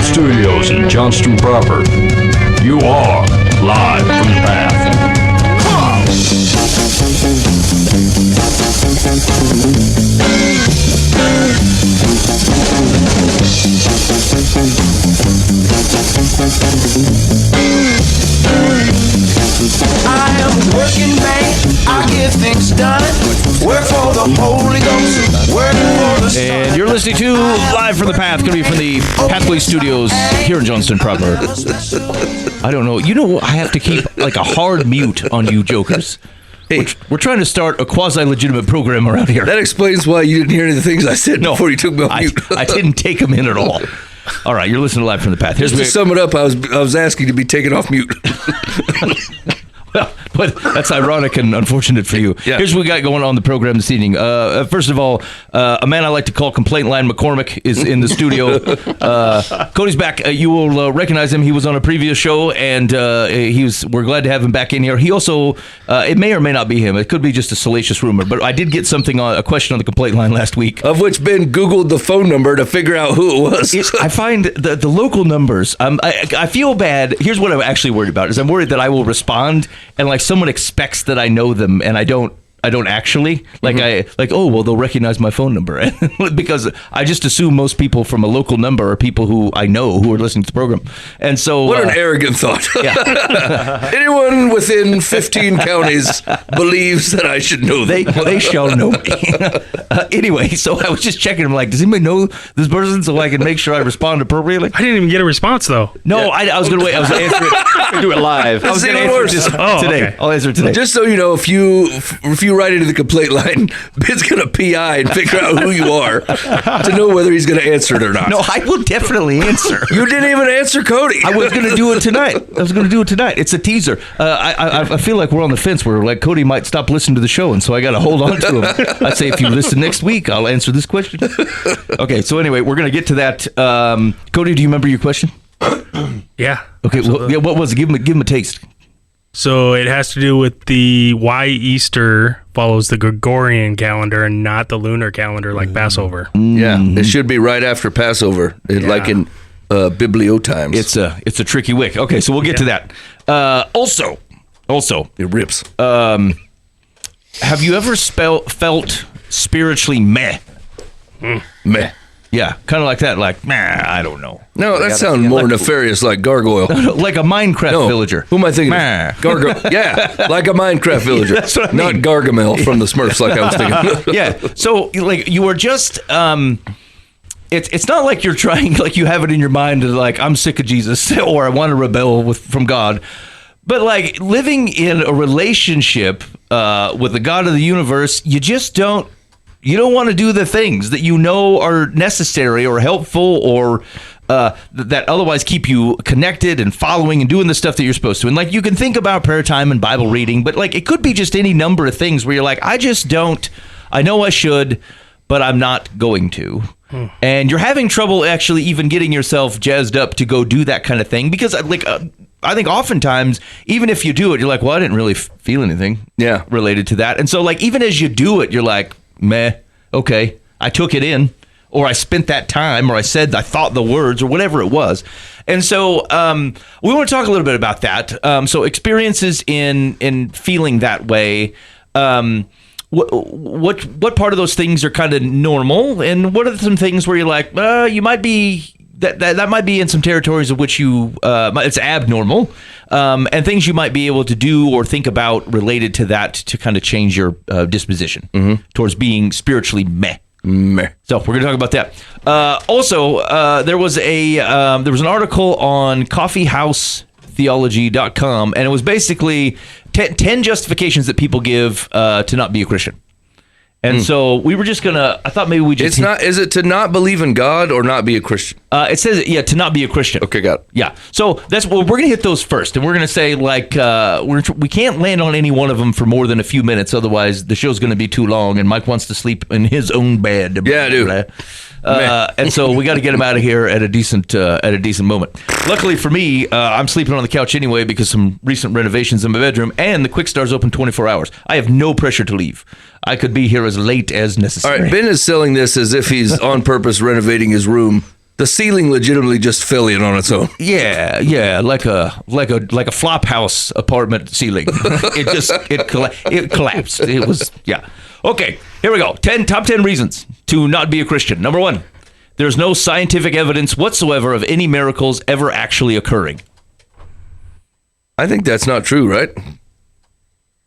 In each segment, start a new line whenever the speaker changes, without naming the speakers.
studios in Johnston proper. You are live from the path.
I am a working man, I get things done. Work for the Holy Ghost, work for the
And you're listening to Live from the Path, going to be from the Pathway Studios here in Johnston proper. I don't know. You know, I have to keep like a hard mute on you jokers.
Hey,
We're trying to start a quasi-legitimate program around here.
that explains why you didn't hear any of the things I said before you took me off mute.
I didn't take them in at all. All right, you're listening to Live from the Path.
Just to sum it up, I was asking to be taken off mute.
Well, but that's ironic and unfortunate for you.
Yeah.
Here's what we got going on the program this evening. First of all, a man I like to call Complaint Line McCormick is in the studio. Cody's back. You will recognize him. He was on a previous show, and we're glad to have him back in here. He also, it may or may not be him. It could be just a salacious rumor, but I did get a question on the Complaint Line last week.
Of which Ben Googled the phone number to figure out who it was.
I find the local numbers, I feel bad. Here's what I'm actually worried about, is I'm worried that I will respond and like someone expects that I know them and I don't actually they'll recognize my phone number because I just assume most people from a local number are people who I know who are listening to the program. And so
What an arrogant thought.
Yeah.
Anyone within 15 counties believes that I should know them.
They shall know me. Anyway, so I was just checking. I'm like, does anybody know this person so I can make sure I respond appropriately?
I didn't even get a response though.
No, I was going to wait. I was going to answer it.
Do it live.
I was going to answer it today.
Okay.
I'll answer it today.
Just so you know, if you write into the complaint line, Ben's going to PI and figure out who you are to know whether he's going to answer it or not.
No, I will definitely answer.
You didn't even answer Cody.
I was going to do it tonight. It's a teaser. I feel like we're on the fence where like Cody might stop listening to the show, and so I got to hold on to him. I'd say if you listen next week, I'll answer this question. Okay, so anyway, we're going to get to that. Cody, do you remember your question?
Yeah.
Okay, well, yeah, what was it? Give him a taste.
So it has to do with why Easter follows the Gregorian calendar and not the lunar calendar like Passover.
Yeah, it should be right after Passover, like in Biblio times.
It's a tricky wick. Okay, so we'll get to that. Also,
it rips.
have you ever felt spiritually meh?
Meh.
Yeah, kind of like that. Like, I don't know.
No, that sounds more nefarious, like gargoyle.
Like a Minecraft villager.
Who am I thinking?
Meh.
Gargoyle. Yeah, like a Minecraft villager.
That's what I mean.
Not Gargamel from the Smurfs, like I was thinking.
Yeah. So, like, you are just. It's not like you're trying, like you have it in your mind to like, I'm sick of Jesus or I want to rebel from God. But like living in a relationship with the God of the universe, you just don't. You don't want to do the things that you know are necessary or helpful or that otherwise keep you connected and following and doing the stuff that you're supposed to. And like you can think about prayer time and Bible reading, but like it could be just any number of things where you're like, I just don't. I know I should, but I'm not going to. And you're having trouble actually even getting yourself jazzed up to go do that kind of thing because like I think oftentimes even if you do it, you're like, well, I didn't really feel anything related to that. And so like even as you do it, you're like, meh, okay, I took it in, or I spent that time, or I thought the words, or whatever it was. And so we want to talk a little bit about that. So experiences in feeling that way. What part of those things are kind of normal, and what are some things where you're like, you might be that might be in some territories of which it's abnormal, and things you might be able to do or think about related to that to kind of change your disposition towards being spiritually meh. So we're going to talk about that. Also, there was an article on coffeehousetheology.com, and it was basically 10 justifications that people give to not be a Christian. And so we were just gonna. I thought maybe we just.
Is it to not believe in God or not be a Christian?
It says to not be a Christian.
Okay, got it.
Yeah. So we're gonna hit those first, and we're gonna say like we can't land on any one of them for more than a few minutes, otherwise the show's gonna be too long, and Mike wants to sleep in his own bed.
Yeah, I do.
And so we got to get him out of here at a decent moment. Luckily for me, I'm sleeping on the couch anyway because some recent renovations in my bedroom, and the Quick Star's open 24 hours. I have no pressure to leave. I could be here as late as necessary.
All right, Ben is selling this as if he's on purpose renovating his room The ceiling legitimately just fell in on its own.
Yeah, like a flop house apartment ceiling. It collapsed. It was Okay, here we go. Top 10 reasons to not be a Christian. Number 1, there's no scientific evidence whatsoever of any miracles ever actually occurring.
I think that's not true, right?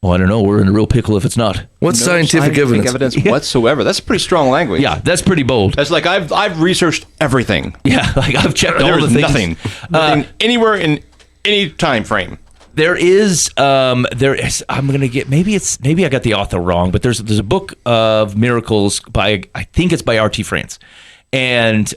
Well, I don't know. We're in a real pickle if it's not.
What's scientific evidence?
whatsoever. That's pretty strong language.
Yeah, that's pretty bold.
That's like I've researched everything.
Yeah, like I've checked all the things.
Nothing anywhere in any time frame.
There is. I'm gonna get maybe I got the author wrong, but there's a book of miracles by I think it's by R.T. France, and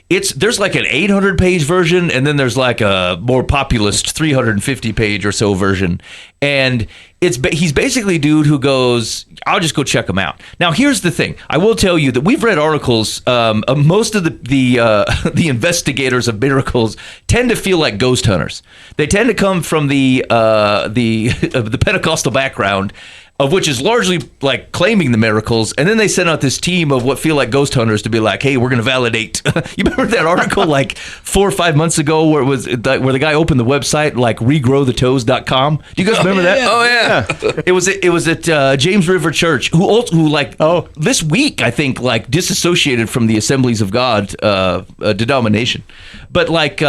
there's like an 800-page version, and then there's like a more populist 350-page or so version, and he's basically a dude who goes, I'll just go check them out. Now, here's the thing. I will tell you that we've read articles. Most of the investigators of miracles tend to feel like ghost hunters. They tend to come from the Pentecostal background, of which is largely like claiming the miracles, and then they send out this team of what feel like ghost hunters to be like, hey, we're going to validate. You remember that article like 4 or 5 months ago where the guy opened the website like regrowthetoes.com? Do you guys remember that?
Oh yeah.
It was at James River Church who this week I think like disassociated from the Assemblies of God denomination, but like.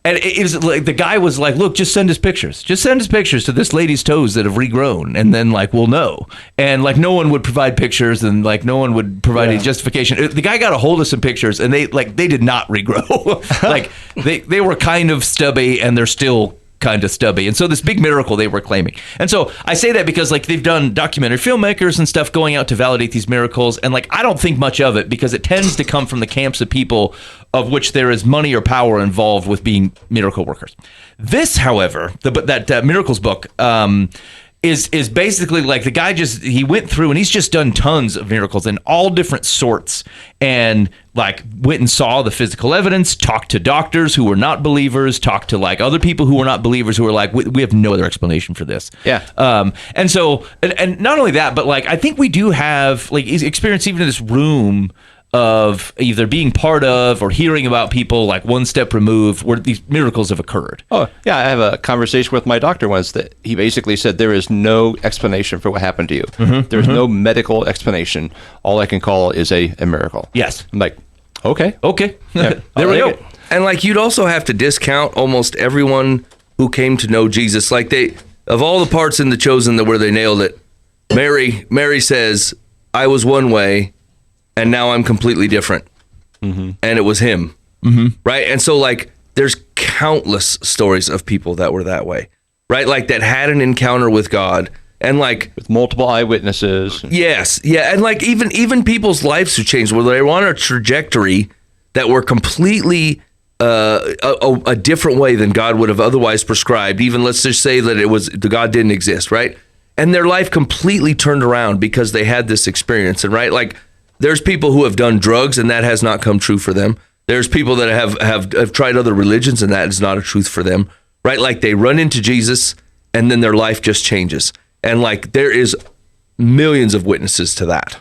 And it was like the guy was like, look, just send us pictures. Just send us pictures to this lady's toes that have regrown, and then like we'll know. And like no one would provide pictures, and like no one would provide any justification. The guy got a hold of some pictures, and they did not regrow. Like they were kind of stubby, and they're still kind of stubby. And so this big miracle they were claiming. And so I say that because like they've done documentary filmmakers and stuff going out to validate these miracles, and like I don't think much of it because it tends to come from the camps of people of which there is money or power involved with being miracle workers. This, however, that miracles book is basically like the guy he went through and he's just done tons of miracles in all different sorts, and like went and saw the physical evidence, talked to doctors who were not believers, talked to like other people who were not believers who were like, we have no other explanation for this.
Yeah.
And so, and not only that, but like I think we do have like experience even in this room of either being part of or hearing about people like one step removed where these miracles have occurred.
Oh, yeah. I have a conversation with my doctor once that he basically said there is no explanation for what happened to you. There's no medical explanation. All I can call is a miracle.
Yes.
I'm like, okay.
Yeah. There we go.
And like you'd also have to discount almost everyone who came to know Jesus. Like of all the parts in The Chosen where they nailed it, Mary says, I was one way, and now I'm completely different. And it was him. Right? And so like there's countless stories of people that were that way. Right? Like that had an encounter with God, and like
with multiple eyewitnesses.
Yes. Yeah. And like even people's lives who changed, where they were on a trajectory that were completely a different way than God would have otherwise prescribed. Even let's just say that God didn't exist, right? And their life completely turned around because they had this experience. And right, like there's people who have done drugs and that has not come true for them. There's people that have tried other religions and that is not a truth for them, right? Like they run into Jesus and then their life just changes. And like there is millions of witnesses to that.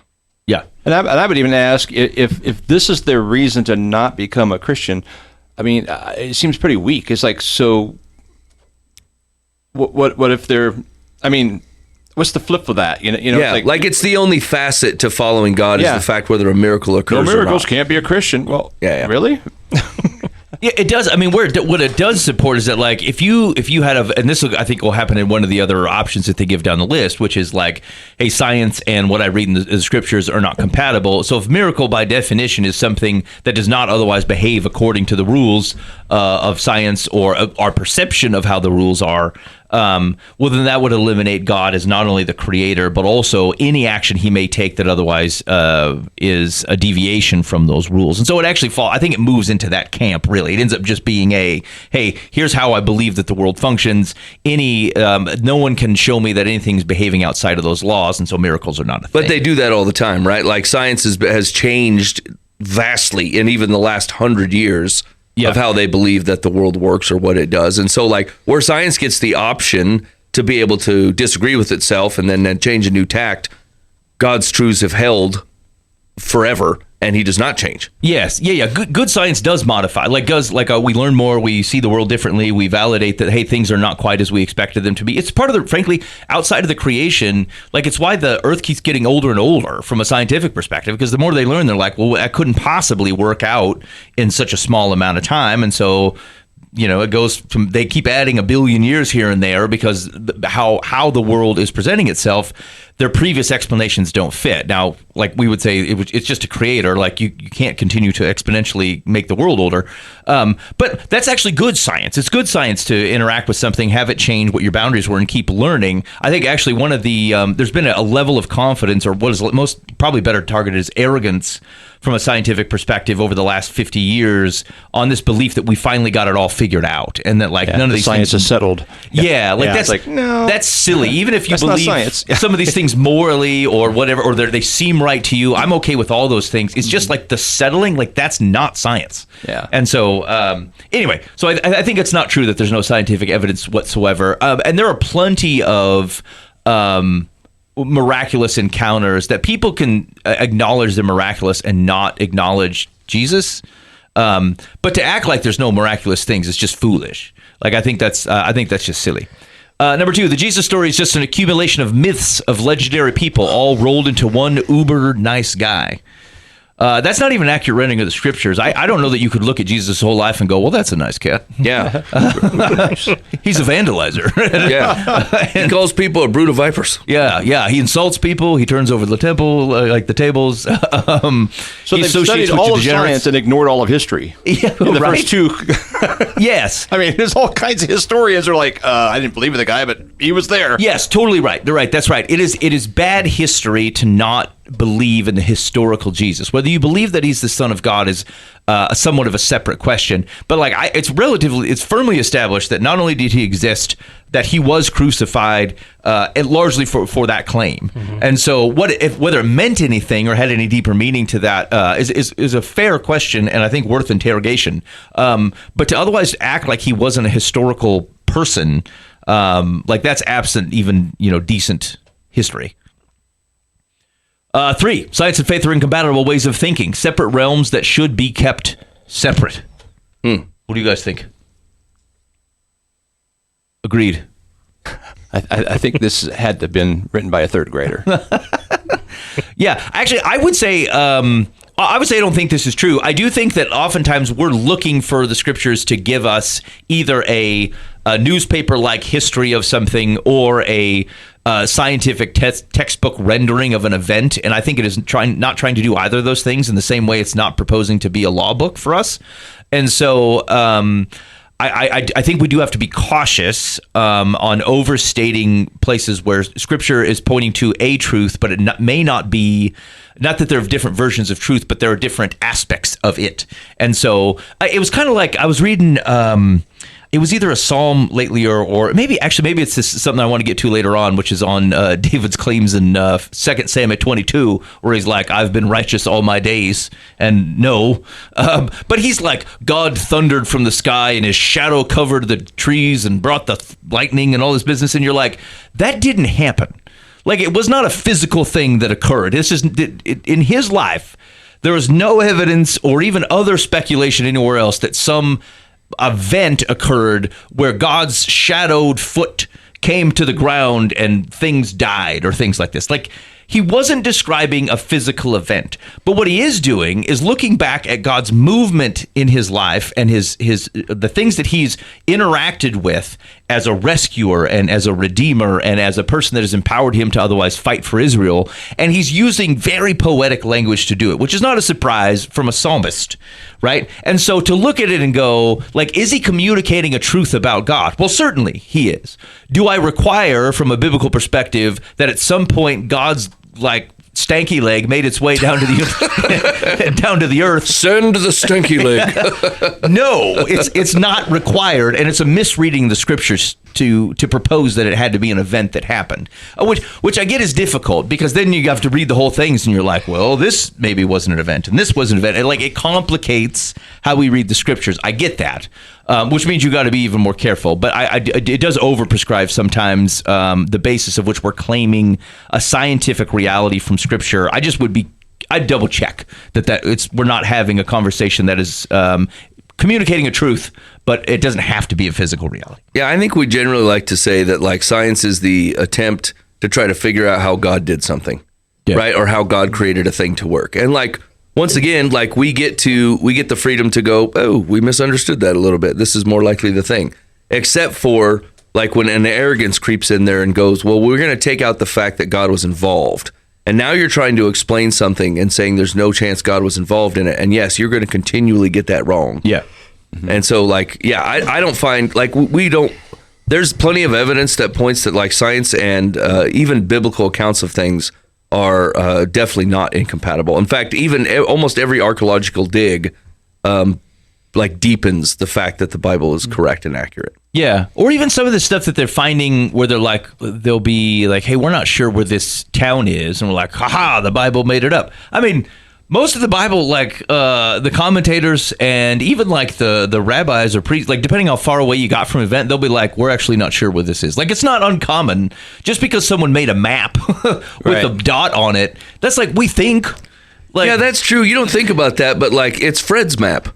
Yeah.
And I would even ask if this is their reason to not become a Christian. I mean, it seems pretty weak. It's like, so what if they're, I mean, what's the flip of that? You know,
yeah, like it's the only facet to following God is the fact whether a miracle occurs.
No miracles
or not.
can't be a Christian. Well,
yeah.
Really?
Yeah, it does. I mean, what it does support is that, like, if you had and this I think will happen in one of the other options that they give down the list, which is like, hey, science and what I read in the scriptures are not compatible. So if miracle by definition is something that does not otherwise behave according to the rules of science or our perception of how the rules are, well, then that would eliminate God as not only the creator, but also any action he may take that otherwise is a deviation from those rules. And so it actually I think it moves into that camp, really. It ends up just being hey, here's how I believe that the world functions. No one can show me that anything's behaving outside of those laws, and so miracles are not a thing.
But they do that all the time, right? Like science has changed vastly in even the last 100 years. Of how they believe that the world works or what it does. And so like where science gets the option to be able to disagree with itself and then change a new tact, God's truths have held forever. and he does not change.
Yes, yeah. Good science does modify. We learn more, we see the world differently, we validate that, hey, things are not quite as we expected them to be. It's part of frankly, outside of the creation, it's why the Earth keeps getting older and older from a scientific perspective, because the more they learn, they're like, well, that couldn't possibly work out in such a small amount of time, and so it goes from, they keep adding a billion years here and there because how the world is presenting itself, their previous explanations don't fit. Now, we would say it's just a creator, you can't continue to exponentially make the world older. But that's actually good science. It's good science to interact with something, have it change what your boundaries were, and keep learning. I think actually one of the, there's been a level of confidence, or what is most probably better targeted as arrogance from a scientific perspective over the last 50 years on this belief that we finally got it all figured out, and that none of these
science
things
is settled.
That's silly. Even if you
That's not
believe
science.
some of these things morally or whatever, or they seem right to you, I'm okay with all those things. It's just the settling, that's not science.
Yeah.
And so anyway, so I think it's not true that there's no scientific evidence whatsoever. And there are plenty of miraculous encounters that people can acknowledge they're miraculous and not acknowledge Jesus. But to act like there's no miraculous things is just foolish. I think that's just silly. Number 2, the Jesus story is just an accumulation of myths of legendary people all rolled into one uber nice guy. That's not even an accurate rendering of the scriptures. I don't know that you could look at Jesus' whole life and go, well, that's a nice cat.
Yeah.
He's a vandalizer.
Yeah. He calls people a brood of vipers.
Yeah. He insults people. He turns over the temple, the tables.
So they've studied all of science and ignored all of history.
Yeah,
in the
right?
first 2.
Yes.
I mean, there's all kinds of historians who are like, I didn't believe in the guy, but he was there.
Yes, totally right. They're right. That's right. It is bad history to not believe in the historical Jesus. Whether you believe that he's the Son of God is somewhat of a separate question. But it's firmly established that not only did he exist, that he was crucified, and largely for that claim. Mm-hmm. And so, whether it meant anything or had any deeper meaning to that is a fair question, and I think worth interrogation. But to otherwise act like he wasn't a historical person, that's absent even decent history. 3, science and faith are incompatible ways of thinking, separate realms that should be kept separate. What do you guys think? Agreed.
I think this had to have been written by a 3rd grader.
Yeah, actually, I would say I don't think this is true. I do think that oftentimes we're looking for the scriptures to give us either a newspaper-like history of something or a scientific textbook rendering of an event, and I think it is not trying to do either of those things in the same way it's not proposing to be a law book for us. And so I think we do have to be cautious on overstating places where Scripture is pointing to a truth, but it may not be, not that there are different versions of truth, but there are different aspects of it. And so it was kind of like I was reading, it was either a psalm lately or maybe it's something I want to get to later on, which is on David's claims in 2 Samuel 22, where he's like, I've been righteous all my days. And no, but he's like, God thundered from the sky and his shadow covered the trees and brought the lightning and all this business. And you're like, that didn't happen. It was not a physical thing that occurred. It's just in his life, there was no evidence or even other speculation anywhere else that some event occurred where God's shadowed foot came to the ground and things died or things like this. He wasn't describing a physical event, but what he is doing is looking back at God's movement in his life and the things that he's interacted with as a rescuer and as a redeemer and as a person that has empowered him to otherwise fight for Israel. And he's using very poetic language to do it, which is not a surprise from a psalmist, right? And so to look at it and go, is he communicating a truth about God? Well, certainly he is. Do I require, from a biblical perspective, that at some point God's stanky leg made its way down to the earth?
Send the stanky leg.
No, it's not required, and it's a misreading the scriptures to propose that it had to be an event that happened, which I get is difficult, because then you have to read the whole things and you're like, well, this maybe wasn't an event and this was an event, and it complicates how we read the scriptures. I get that, which means you got to be even more careful. But it does overprescribe sometimes the basis of which we're claiming a scientific reality from scripture. I just would be I'd double check we're not having a conversation that is communicating a truth, but it doesn't have to be a physical reality.
Yeah, I think we generally like to say that like science is the attempt to try to figure out how God did something, right? Or how God created a thing to work. And like, once again, like we get the freedom to go, oh, we misunderstood that a little bit. This is more likely the thing. Except for like when an arrogance creeps in there and goes, well, we're going to take out the fact that God was involved. And now you're trying to explain something and saying there's no chance God was involved in it. And yes, you're going to continually get that wrong.
Yeah.
Mm-hmm. And so like, yeah, I don't find like we don't, there's plenty of evidence that points that like science and even biblical accounts of things are definitely not incompatible. In fact, even almost every archaeological dig like deepens the fact that the Bible is correct and accurate.
Yeah. Or even some of the stuff that they're finding where they'll be like, hey, we're not sure where this town is. And we're like, haha, the Bible made it up. I mean, most of the Bible, like the commentators and even like the rabbis or priests, like depending how far away you got from an event, they'll be like, we're actually not sure where this is. Like, it's not uncommon just because someone made a map with a dot on it. That's like, we think. Like,
yeah, that's true. You don't think about that, but like it's Fred's map.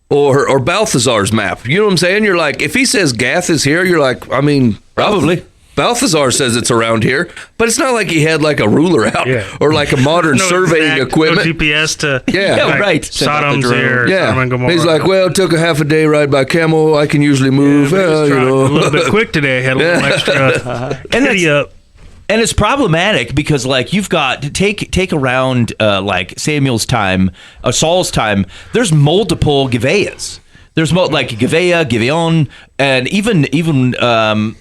Or Balthazar's map. You know what I'm saying? You're like, if he says Gath is here, you're like, I mean,
probably.
Balthazar says it's around here, but it's not like he had like a ruler out or like a modern surveying equipment.
No GPS to
like, right.
Sodom's here.
Yeah.
Sodom and Gomorrah.
He's like, well, it took a half a day ride by camel. I can usually move.
You know. A little bit quick today. Had a little extra kitty up.
And it's problematic because, like, you've got to take around like Samuel's time, Saul's time. There's multiple Gibeahs. There's like Gibeah, Gibeon, and even when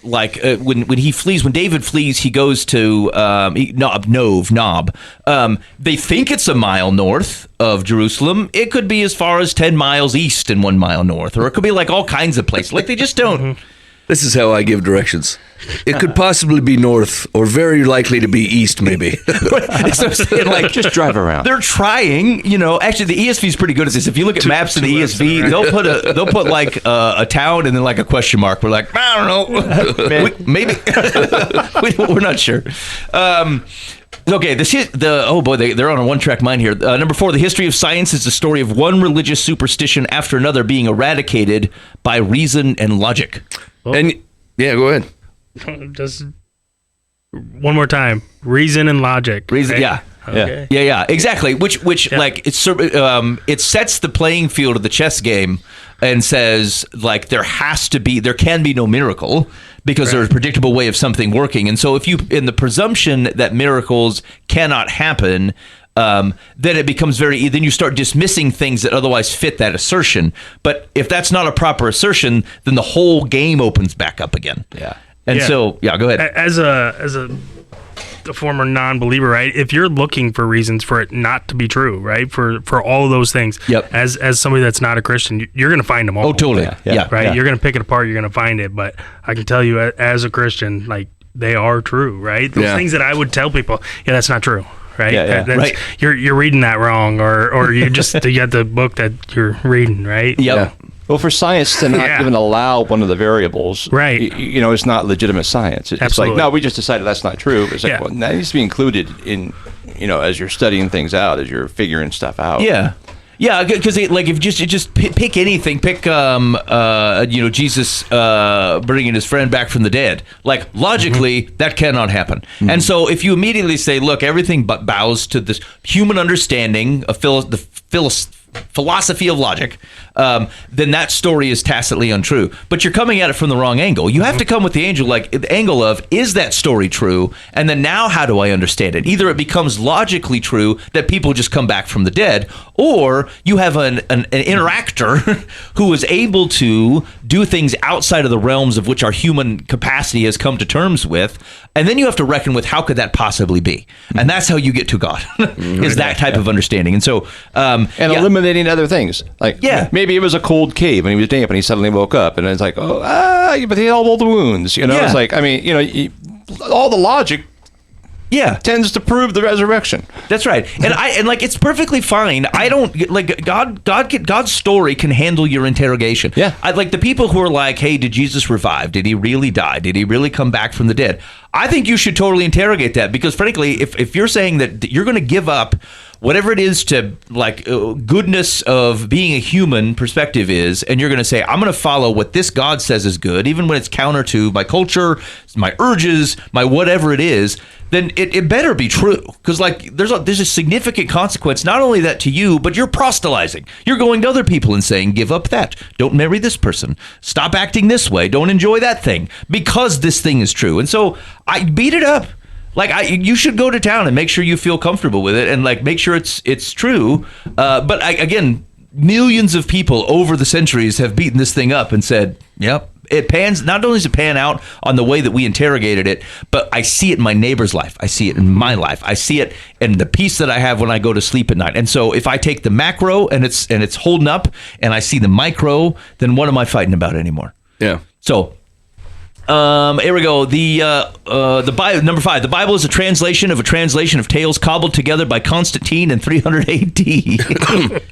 he flees, when David flees, he goes to Nob. They think it's a mile north of Jerusalem. It could be as far as 10 miles east and 1 mile north, or it could be like all kinds of places. Like they just don't.
This is how I give directions. It could possibly be north, or very likely to be east, maybe.
So I'm saying, like,
just drive around.
They're trying, you know. Actually, the ESV is pretty good at this. If you look at maps in the ESV, they'll put like a town and then like a question mark. We're like, I don't know, maybe we're not sure. Okay, they're on a one-track mind here. Number 4, the history of science is the story of one religious superstition after another being eradicated by reason and logic.
And yeah, go ahead.
Just one more time. Reason and logic.
Reason,
right?
yeah.
Okay.
Yeah, exactly. Which like it sets the playing field of the chess game and says like there can be no miracle because there's a predictable way of something working. And so if you in the presumption that miracles cannot happen, then it becomes then you start dismissing things that otherwise fit that assertion. But if that's not a proper assertion, then the whole game opens back up again.
Yeah.
And so, go ahead.
As a former non-believer, right? If you're looking for reasons for it not to be true, right? For all of those things, as somebody that's not a Christian, you're going to find them all.
Oh, totally. Yeah.
Right? Yeah. You're going to pick it apart. You're going to find it. But I can tell you, as a Christian, like they are true, right? Those things that I would tell people, that's not true. Right,
right.
You're reading that wrong, or you just you got the book that you're reading, right?
Yep.
Yeah. Well, for science to not even allow one of the variables,
right?
It's not legitimate science. It's like, no, we just decided that's not true. It's like, well, that needs to be included in, as you're studying things out, as you're figuring stuff out.
Yeah. Yeah, because like if just pick anything, pick Jesus bringing his friend back from the dead. Like logically, that cannot happen. Mm-hmm. And so if you immediately say, look, everything but bows to this human understanding of the philosophy of logic, then that story is tacitly untrue. But you're coming at it from the wrong angle. You have to come with the angle of, is that story true? And then now how do I understand it? Either it becomes logically true that people just come back from the dead, or you have an interactor who is able to do things outside of the realms of which our human capacity has come to terms with. And then you have to reckon with how could that possibly be? And that's how you get to God, is that type of understanding. And so,
eliminating other things. Like, maybe it was a cold cave and he was damp and he suddenly woke up and it's like, but he had all the wounds. It's like, I mean, all the logic tends to prove the resurrection.
That's right. And it's perfectly fine. I don't like God's story can handle your interrogation.
Yeah.
I like the people who are like, hey, did Jesus revive? Did he really die? Did he really come back from the dead? I think you should totally interrogate that, because frankly, if you're saying that you're going to give up whatever it is to like goodness of being a human perspective is, and you're going to say, I'm going to follow what this God says is good, even when it's counter to my culture, my urges, my whatever it is, then it better be true. Because like there's a significant consequence, not only that to you, but you're proselytizing. You're going to other people and saying, give up that. Don't marry this person. Stop acting this way. Don't enjoy that thing because this thing is true. And so I beat it up. Like you should go to town and make sure you feel comfortable with it and like make sure it's true. But again, millions of people over the centuries have beaten this thing up and said, yep. It pans, not only does it pan out on the way that we interrogated it, but I see it in my neighbor's life. I see it in my life. I see it in the peace that I have when I go to sleep at night. And so if I take the macro and it's holding up and I see the micro, then what am I fighting about anymore?
Yeah.
So here we go. The Bible, number 5. The Bible is a translation of tales cobbled together by Constantine in 300 AD.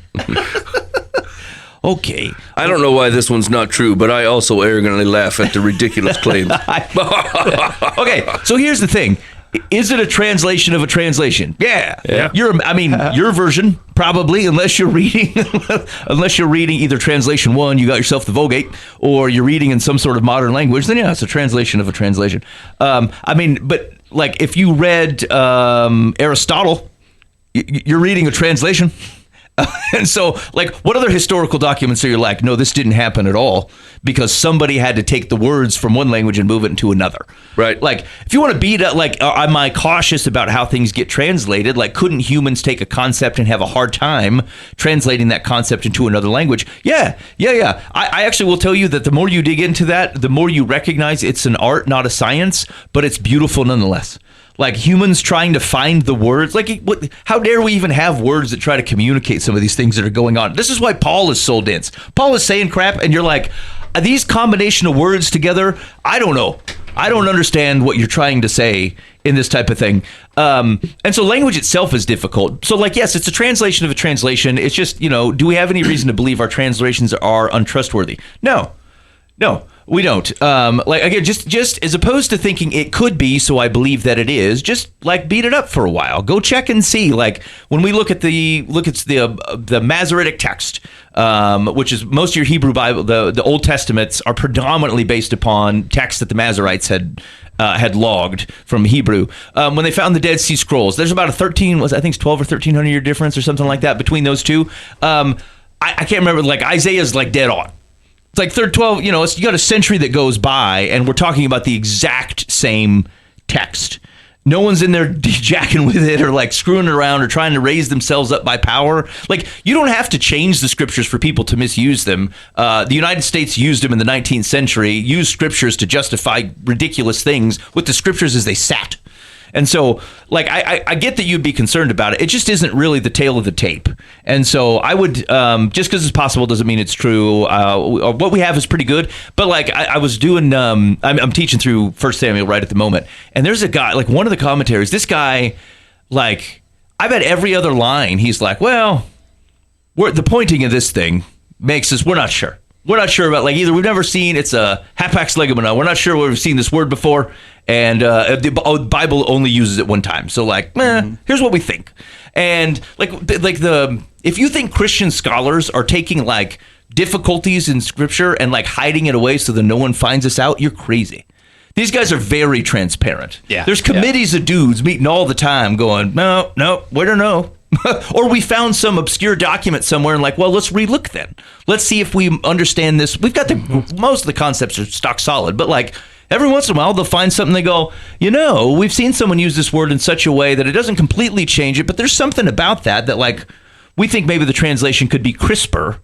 Okay.
I don't know why this one's not true, but I also arrogantly laugh at the ridiculous claims.
Okay, so here's the thing. Is it a translation of a translation? Yeah. Your version, probably, unless you're reading either translation 1, you got yourself the Vulgate, or you're reading in some sort of modern language, then yeah, it's a translation of a translation. But like if you read Aristotle, you're reading a translation. And so, like, what other historical documents are you like, no, this didn't happen at all because somebody had to take the words from one language and move it into another?
Right.
Like, if you want to beat up, like, am I cautious about how things get translated? Like, couldn't humans take a concept and have a hard time translating that concept into another language? Yeah. I actually will tell you that the more you dig into that, the more you recognize it's an art, not a science, but it's beautiful nonetheless. Like humans trying to find the words. Like, how dare we even have words that try to communicate some of these things that are going on? This is why Paul is so dense. Paul is saying crap, and you're like, these combination of words together, I don't know. I don't understand what you're trying to say in this type of thing. And so language itself is difficult. So, like, yes, it's a translation of a translation. It's just, do we have any reason to believe our translations are untrustworthy? No. We don't. Again, just as opposed to thinking it could be, so I believe that it is. Just like beat it up for a while. Go check and see. Like when we look at the Masoretic text, which is most of your Hebrew Bible, the Old Testaments are predominantly based upon texts that the Masoretes had logged from Hebrew. When they found the Dead Sea Scrolls, there's about a 12 or 1300 year difference or something like that between those two. I can't remember. Like Isaiah's like dead on. It's like 12, you got a century that goes by and we're talking about the exact same text. No one's in there jacking with it or like screwing around or trying to raise themselves up by power. Like you don't have to change the scriptures for people to misuse them. The United States used them in the 19th century, used scriptures to justify ridiculous things with the scriptures as they sat. And so, like, I get that you'd be concerned about it. It just isn't really the tail of the tape. And so I would, just because it's possible doesn't mean it's true. What we have is pretty good. But, like, I was doing, I'm teaching through 1 Samuel right at the moment. And there's a guy, like, one of the commentaries, this guy, like, I bet every other line, he's like, well, the pointing of this thing makes us, we're not sure. We're not sure about, like, either we've never seen, it's a hapax legomena. We're not sure we've seen this word before. And the Bible only uses it one time. So, like, here's what we think. And, if you think Christian scholars are taking, like, difficulties in Scripture and, like, hiding it away so that no one finds us out, you're crazy. These guys are very transparent. Yeah. There's committees of dudes meeting all the time going, no, we don't know. Or we found some obscure document somewhere and like, well, let's relook then. Let's see if we understand this. We've got most of the concepts are stock solid, but like every once in a while they'll find something they go, we've seen someone use this word in such a way that it doesn't completely change it, but there's something about that like we think maybe the translation could be crisper.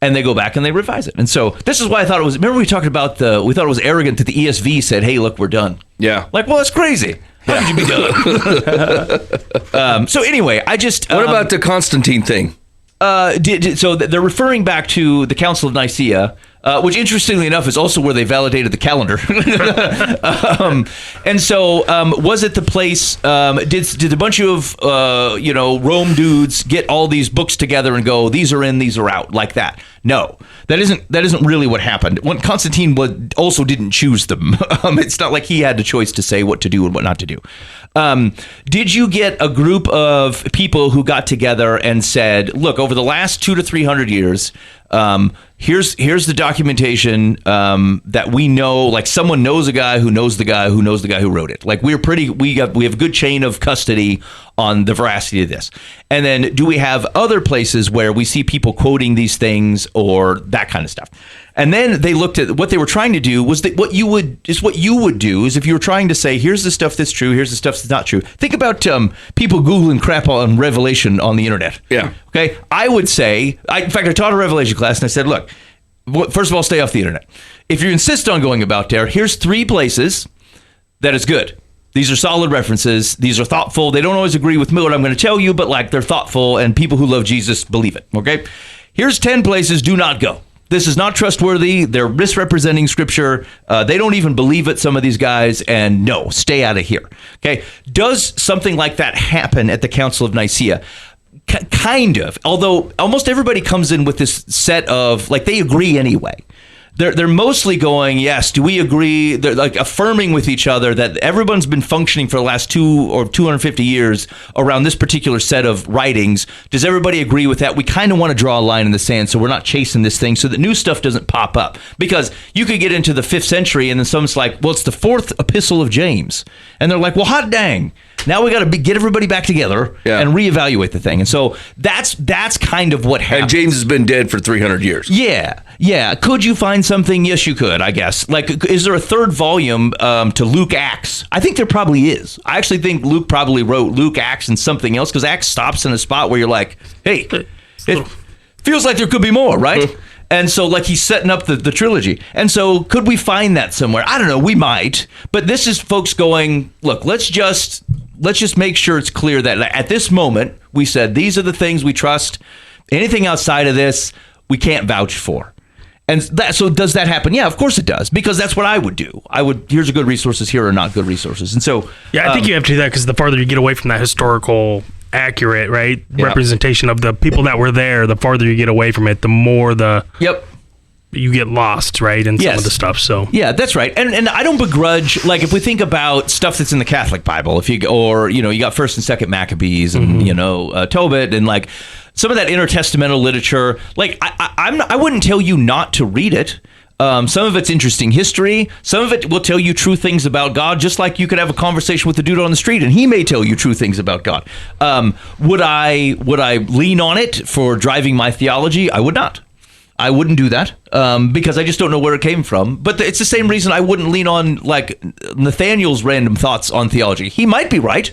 And they go back and they revise it. And so this is why I thought it was, remember we talked about we thought it was arrogant that the ESV said, hey, look, we're done.
Yeah.
Like, well, that's crazy. How could you be done? So anyway, I just...
What about the Constantine thing?
So they're referring back to the Council of Nicaea, which interestingly enough is also where they validated the calendar. And so was it the place, did a bunch of, Rome dudes get all these books together and go, these are in, these are out, like that? No, that isn't really what happened. When Constantine also didn't choose them. It's not like he had the choice to say what to do and what not to do. Did you get a group of people who got together and said, look, over the last 200 to 300 years, here's the documentation that we know, like someone knows a guy who knows the guy who knows the guy who wrote it. Like we have a good chain of custody on the veracity of this. And then do we have other places where we see people quoting these things or that kind of stuff? And then they looked at what they were trying to do was that what you would do is if you were trying to say, here's the stuff that's true, here's the stuff that's not true. Think about people Googling crap on Revelation on the internet.
Yeah.
Okay. I would say, in fact, I taught a Revelation class and I said, look, first of all, stay off the internet. If you insist on going about there, here's 3 places that is good. These are solid references. These are thoughtful. They don't always agree with me what I'm going to tell you, but like they're thoughtful and people who love Jesus believe it. Okay. Here's 10 places. Do not go. This is not trustworthy. They're misrepresenting scripture. They don't even believe it, some of these guys, and no, stay out of here. Okay. Does something like that happen at the Council of Nicaea? Kind of, although almost everybody comes in with this set of, like, they agree anyway. They're mostly going, yes, do we agree? They're like affirming with each other that everyone's been functioning for the last 250 years around this particular set of writings. Does everybody agree with that? We kind of want to draw a line in the sand so we're not chasing this thing so that new stuff doesn't pop up. Because you could get into the 5th century and then someone's like, well, it's the 4th epistle of James. And they're like, well, hot dang. Now we got to get everybody back together and reevaluate the thing. And so that's kind of what happened.
And James has been dead for 300 years.
Yeah. Could you find something? Yes, you could, I guess. Like, is there a 3rd volume to Luke Acts? I think there probably is. I actually think Luke probably wrote Luke Acts and something else because Acts stops in a spot where you're like, hey, it feels like there could be more, right? And so, like, he's setting up the trilogy. And so, could we find that somewhere? I don't know. We might. But this is folks going, look, let's just make sure it's clear that at this moment, we said these are the things we trust. Anything outside of this, we can't vouch for. And so does that happen? Yeah, of course it does, because that's what I would do. Here's a good resources, here are not good resources. And so...
Yeah, I think you have to do that because the farther you get away from that historical... accurate, right? Yep. Representation of the people that were there, the farther you get away from it, the more you get lost, right? In some of the stuff. So
yeah, that's right. And I don't begrudge, like, if we think about stuff that's in the Catholic Bible, you got 1st and 2nd Maccabees and Tobit and like some of that intertestamental literature, like I wouldn't tell you not to read it. Some of it's interesting history. Some of it will tell you true things about God, just like you could have a conversation with the dude on the street and he may tell you true things about God. Would I lean on it for driving my theology? I would not. I wouldn't do that because I just don't know where it came from. But it's the same reason I wouldn't lean on like Nathaniel's random thoughts on theology. He might be right,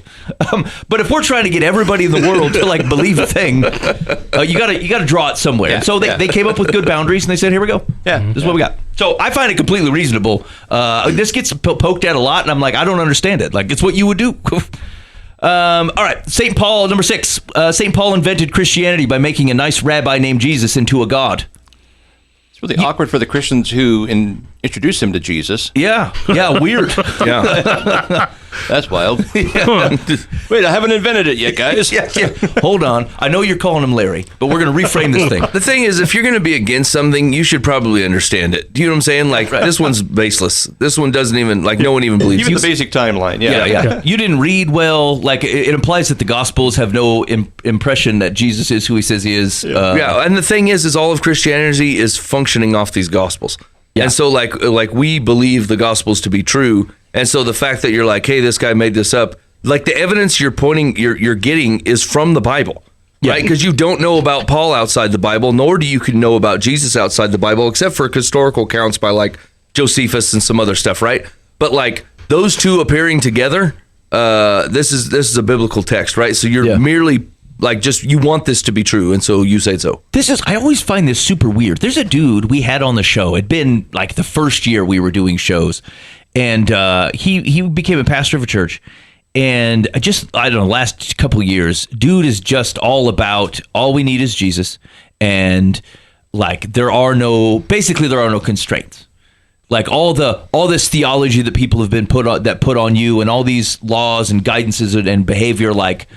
but if we're trying to get everybody in the world to like believe a thing, you got to draw it somewhere. And so they came up with good boundaries and they said, here we go. Yeah, this is what we got. So I find it completely reasonable. This gets poked at a lot, and I'm like, I don't understand it. Like, it's what you would do. All right, St. Paul, number 6. St. Paul invented Christianity by making a nice rabbi named Jesus into a god.
It's really awkward for the Christians who introduced him to Jesus.
Yeah, weird.
Yeah.
That's wild. Wait, I haven't invented it yet, guys.
Yeah. Hold on. I know you're calling him Larry, but we're going to reframe this thing.
The thing is, if you're going to be against something, you should probably understand it. Do you know what I'm saying? Like, this one's baseless. This one doesn't even, like, no one even believes
even the basic timeline. Yeah.
You didn't read well. Like, it implies that the Gospels have no impression that Jesus is who he says he is.
And the thing is all of Christianity is functioning off these Gospels. Yeah. And so, like we believe the Gospels to be true. And so the fact that you're like, hey, this guy made this up, like the evidence you're getting is from the Bible, right? Because you don't know about Paul outside the Bible, nor do you know about Jesus outside the Bible, except for historical accounts by like Josephus and some other stuff, right? But like those two appearing together, this is a biblical text, right? So you're merely like you want this to be true, and so you say so.
I always find this super weird. There's a dude we had on the show. It'd been like the first year we were doing shows. And he became a pastor of a church, and I don't know, last couple of years, dude is just all about all we need is Jesus, and like there are no constraints. Like all this theology that people have been put on you, and all these laws and guidances and behavior, like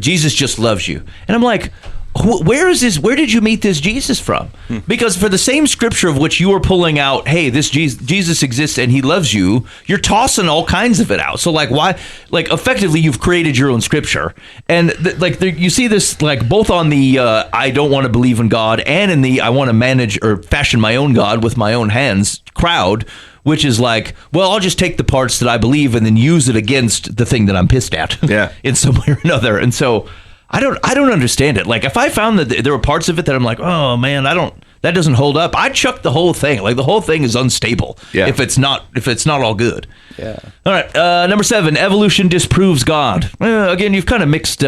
Jesus just loves you. And I'm like, where did you meet this Jesus from? Because for the same scripture of which you are pulling out, hey, this Jesus exists and he loves you, you're tossing all kinds of it out. So like, why, like effectively you've created your own scripture. And you see this like both on the I don't want to believe in God and in the I want to manage or fashion my own God with my own hands crowd, which is like, well, I'll just take the parts that I believe and then use it against the thing that I'm pissed at in some way or another. And so I don't understand it. Like if I found that there were parts of it that I'm like, oh man, that doesn't hold up, I'd chuck the whole thing. Like the whole thing is unstable if it's not all good. Yeah. All right. Number 7, evolution disproves God. Again, you've kind of mixed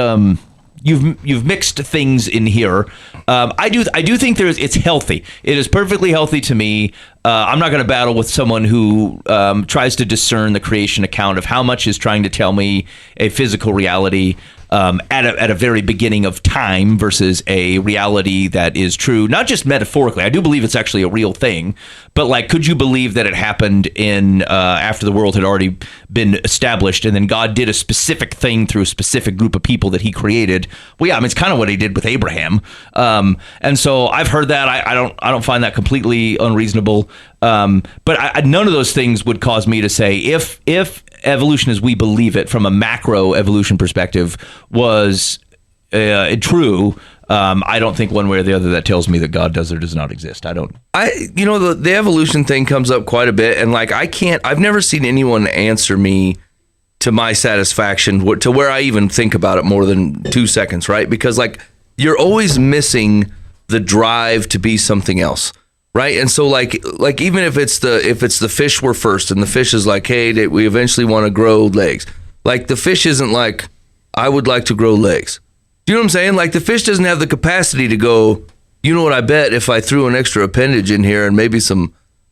you've mixed things in here. I do think it's healthy. It is perfectly healthy to me. I'm not going to battle with someone who tries to discern the creation account of how much is trying to tell me a physical reality at a very beginning of time versus a reality that is true, not just metaphorically. I do believe it's actually a real thing, but like, could you believe that it happened in after the world had already been established, and then God did a specific thing through a specific group of people that He created? Well, yeah, I mean, it's kind of what He did with Abraham, and so I've heard that. I don't find that completely unreasonable, but none of those things would cause me to say if evolution as we believe it from a macro evolution perspective was true, I don't think one way or the other that tells me that God does or does not exist. The evolution thing comes up quite a bit, and like I've never seen anyone answer me to my satisfaction to where I even think about it more than 2 seconds, right? Because like you're always missing the drive to be something else. Right. And so like even if it's the fish were first and the fish is like, hey, we eventually want to grow legs. Like the fish isn't like, I would like to grow legs. Do you know what I'm saying? Like the fish doesn't have the capacity to go, you know what, I bet if I threw an extra appendage in here and maybe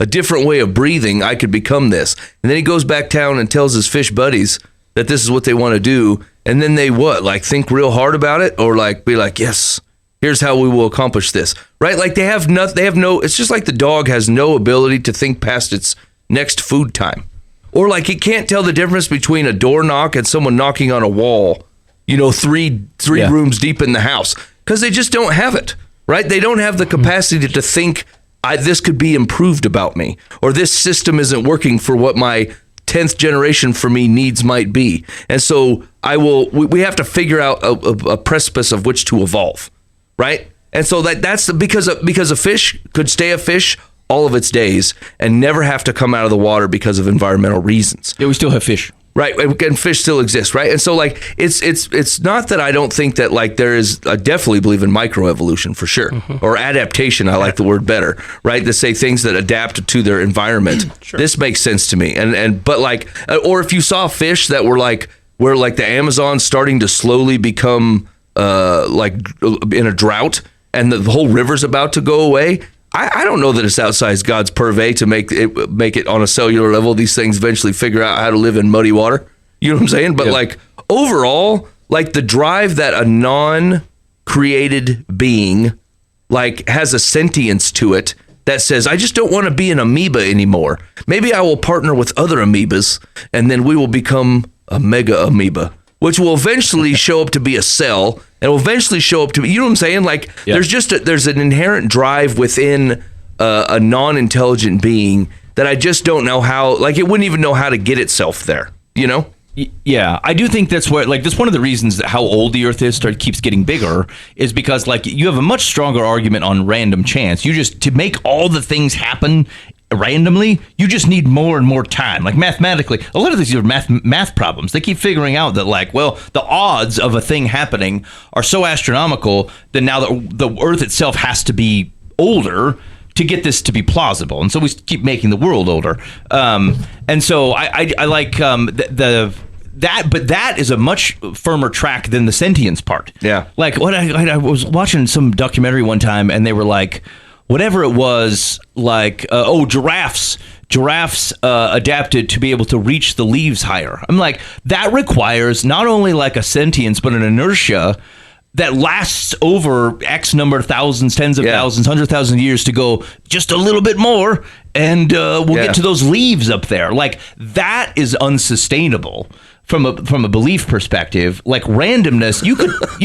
a different way of breathing, I could become this. And then he goes back down and tells his fish buddies that this is what they want to do. And then they like think real hard about it, or like be like, yes, here's how we will accomplish this, right? Like they have no, it's just like the dog has no ability to think past its next food time. Or like it can't tell the difference between a door knock and someone knocking on a wall, three rooms deep in the house, because they just don't have it, right? They don't have the capacity to think, this could be improved about me, or this system isn't working for what my 10th generation for me needs might be. And so we have to figure out a precipice of which to evolve. Right. And so that's because a fish could stay a fish all of its days and never have to come out of the water because of environmental reasons. Yeah, we still have fish.
Right. And fish still exist. Right. And so like it's not that I don't think that like I definitely believe in microevolution for sure, or adaptation. I like the word better. Right. To say things that adapt to their environment. Sure. This makes sense to me. But like, or if you saw fish that were like where like the Amazon's starting to slowly become like in a drought and the whole river's about to go away, I don't know that it's outside God's purvey to make it on a cellular level. These things eventually figure out how to live in muddy water. You know what I'm saying? But like overall, like the drive that a non-created being like has a sentience to it that says, I just don't want to be an amoeba anymore. Maybe I will partner with other amoebas and then we will become a mega amoeba, which will eventually show up to be a cell and will eventually show up to be, you know what I'm saying? Like there's an inherent drive within a non-intelligent being that I just don't know how, like it wouldn't even know how to get itself there, Yeah, I do think that's one of the reasons that how old the Earth is keeps getting bigger is because like you have a much stronger argument on random chance. To make all the things happen randomly, you just need more and more time. Like mathematically, a lot of these are math problems. They keep figuring out that like, well, the odds of a thing happening are so astronomical that now the Earth itself has to be older to get this to be plausible. And so we keep making the world older. And so I like but that is a much firmer track than the sentience part. Yeah. Like what I was watching some documentary one time and they were like, whatever it was, like, giraffes adapted to be able to reach the leaves higher. I'm like, that requires not only like a sentience, but an inertia that lasts over X number of thousands, tens of thousands, 100,000 years to go just a little bit more, and we'll get to those leaves up there. Like, that is unsustainable
from a belief perspective, like randomness, you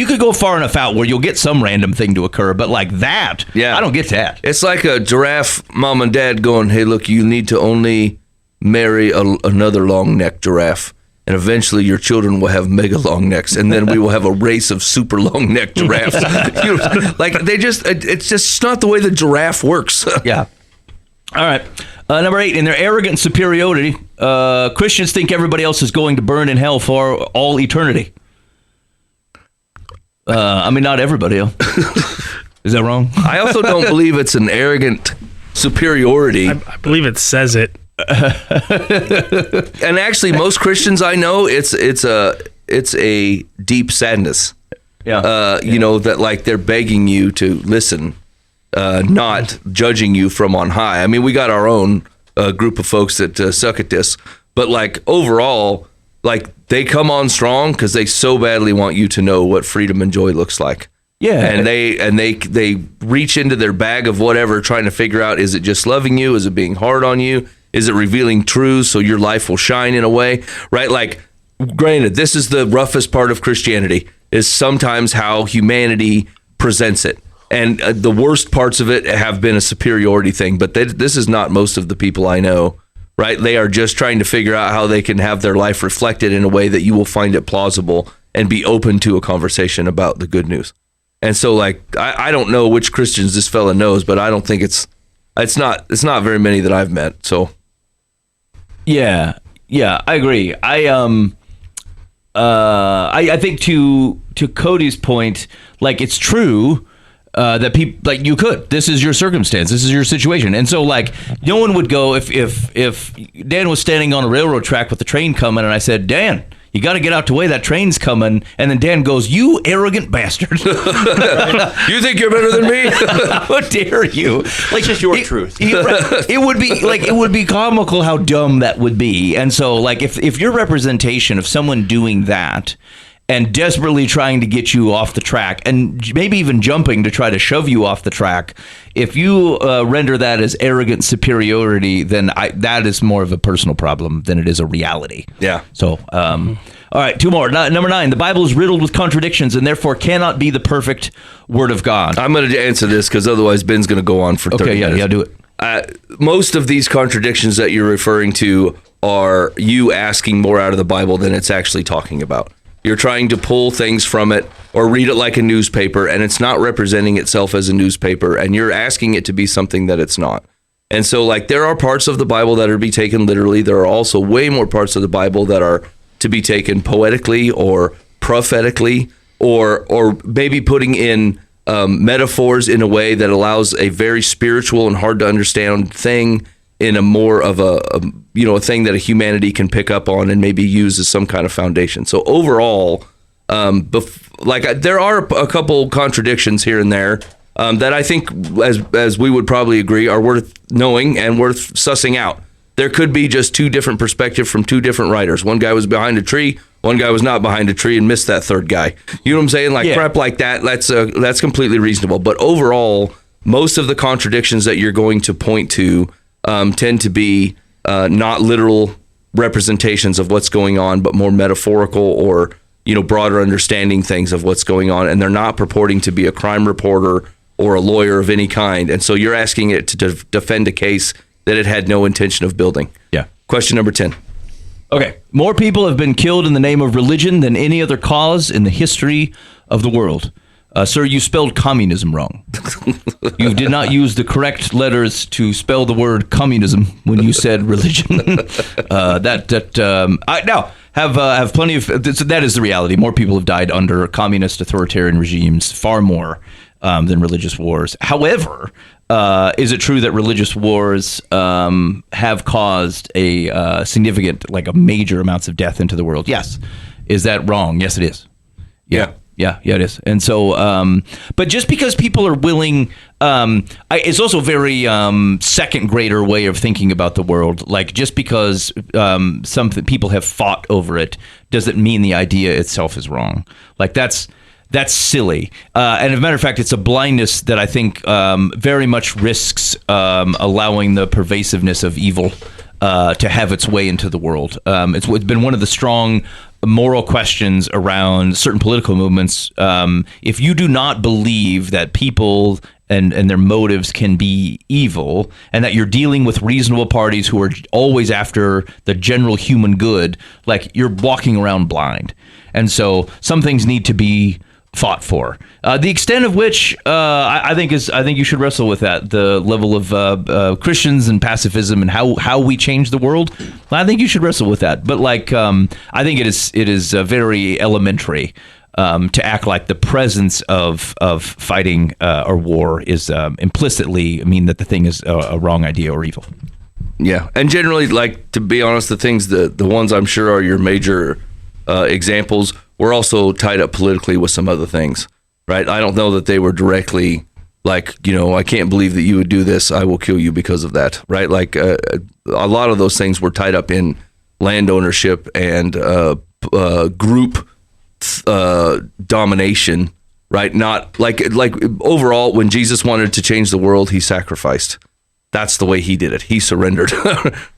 could go far enough out where you'll get some random thing to occur, but like that, I don't get that.
It's like a giraffe mom and dad going, hey, look, you need to only marry another long-necked giraffe, and eventually your children will have mega long necks, and then we will have a race of super long-necked giraffes. It's just not the way the giraffe works.
Yeah. All right. Number 8, in their arrogant superiority, Christians think everybody else is going to burn in hell for all eternity. Not everybody else. Is that wrong?
I also don't believe it's an arrogant superiority.
I believe it says it.
And actually, most Christians I know, it's a deep sadness.
Yeah.
You know, that like they're begging you to listen. Not judging you from on high. I mean, we got our own group of folks that suck at this, but like overall, like they come on strong because they so badly want you to know what freedom and joy looks like.
Yeah,
and they reach into their bag of whatever, trying to figure out, is it just loving you? Is it being hard on you? Is it revealing truths so your life will shine in a way, right? Like, granted, this is the roughest part of Christianity, is sometimes how humanity presents it. And the worst parts of it have been a superiority thing, but this is not most of the people I know, right? They are just trying to figure out how they can have their life reflected in a way that you will find it plausible and be open to a conversation about the good news. And so, like, I don't know which Christians this fella knows, but I don't think it's not very many that I've met. So,
yeah, I agree. I think to Cody's point, like, it's true. That people, like, you could. This is your circumstance. This is your situation, and so like no one would go if Dan was standing on a railroad track with the train coming, and I said, Dan, you got to get out the way, that train's coming, and then Dan goes, you arrogant bastard!
You think you're better than me?
How dare you? Like,
it's just your truth.
It would be comical how dumb that would be, and so like if your representation of someone doing that and desperately trying to get you off the track, and maybe even jumping to try to shove you off the track, if you render that as arrogant superiority, then that is more of a personal problem than it is a reality.
Yeah.
So, all right, 2 more. Number 9, the Bible is riddled with contradictions and therefore cannot be the perfect Word of God.
I'm going to answer this because otherwise Ben's going to go on for 30 minutes.
Okay, yeah, do it.
Most of these contradictions that you're referring to are you asking more out of the Bible than it's actually talking about. You're trying to pull things from it or read it like a newspaper, and it's not representing itself as a newspaper, and you're asking it to be something that it's not. And so, like, there are parts of the Bible that are to be taken literally. There are also way more parts of the Bible that are to be taken poetically or prophetically, or maybe putting in metaphors in a way that allows a very spiritual and hard to understand thing in a more of a thing that a humanity can pick up on and maybe use as some kind of foundation. So overall, there are a couple contradictions here and there that I think, as we would probably agree, are worth knowing and worth sussing out. There could be just 2 different perspectives from 2 different writers. One guy was behind a tree, one guy was not behind a tree and missed that third guy. You know what I'm saying? Like, crap like that, that's completely reasonable. But overall, most of the contradictions that you're going to point to tend to be not literal representations of what's going on, but more metaphorical or, broader understanding things of what's going on. And they're not purporting to be a crime reporter or a lawyer of any kind. And so you're asking it to defend a case that it had no intention of building.
Yeah.
Question number 10.
Okay. More people have been killed in the name of religion than any other cause in the history of the world. Sir, you spelled communism wrong. You did not use the correct letters to spell the word communism when you said religion. I have plenty of. That is the reality. More people have died under communist authoritarian regimes, far more than religious wars. However, is it true that religious wars have caused a significant, like a major amounts of death into the world? Yes. Is that wrong? Yes, it is.
Yeah.
Yeah, it is. And so, but just because people are willing, it's also a very second grader way of thinking about the world. Like, just because some people have fought over it doesn't mean the idea itself is wrong. Like, that's silly. And as a matter of fact, it's a blindness that I think very much risks allowing the pervasiveness of evil to have its way into the world. It's been one of the strong moral questions around certain political movements, if you do not believe that people and their motives can be evil, and that you're dealing with reasonable parties who are always after the general human good, like, you're walking around blind. And so some things need to be fought for. The extent of which I think you should wrestle with that. The level of Christians and pacifism and how we change the world. I think you should wrestle with that. But I think it is very elementary to act like the presence of fighting or war is implicitly mean that the thing is a wrong idea or evil.
Yeah, and generally, like, to be honest, the ones I'm sure are your major examples were also tied up politically with some other things, right? I don't know that they were directly like, I can't believe that you would do this, I will kill you because of that, right? Like, a lot of those things were tied up in land ownership and group domination, right? Not like overall, when Jesus wanted to change the world, he sacrificed. That's the way he did it. He surrendered,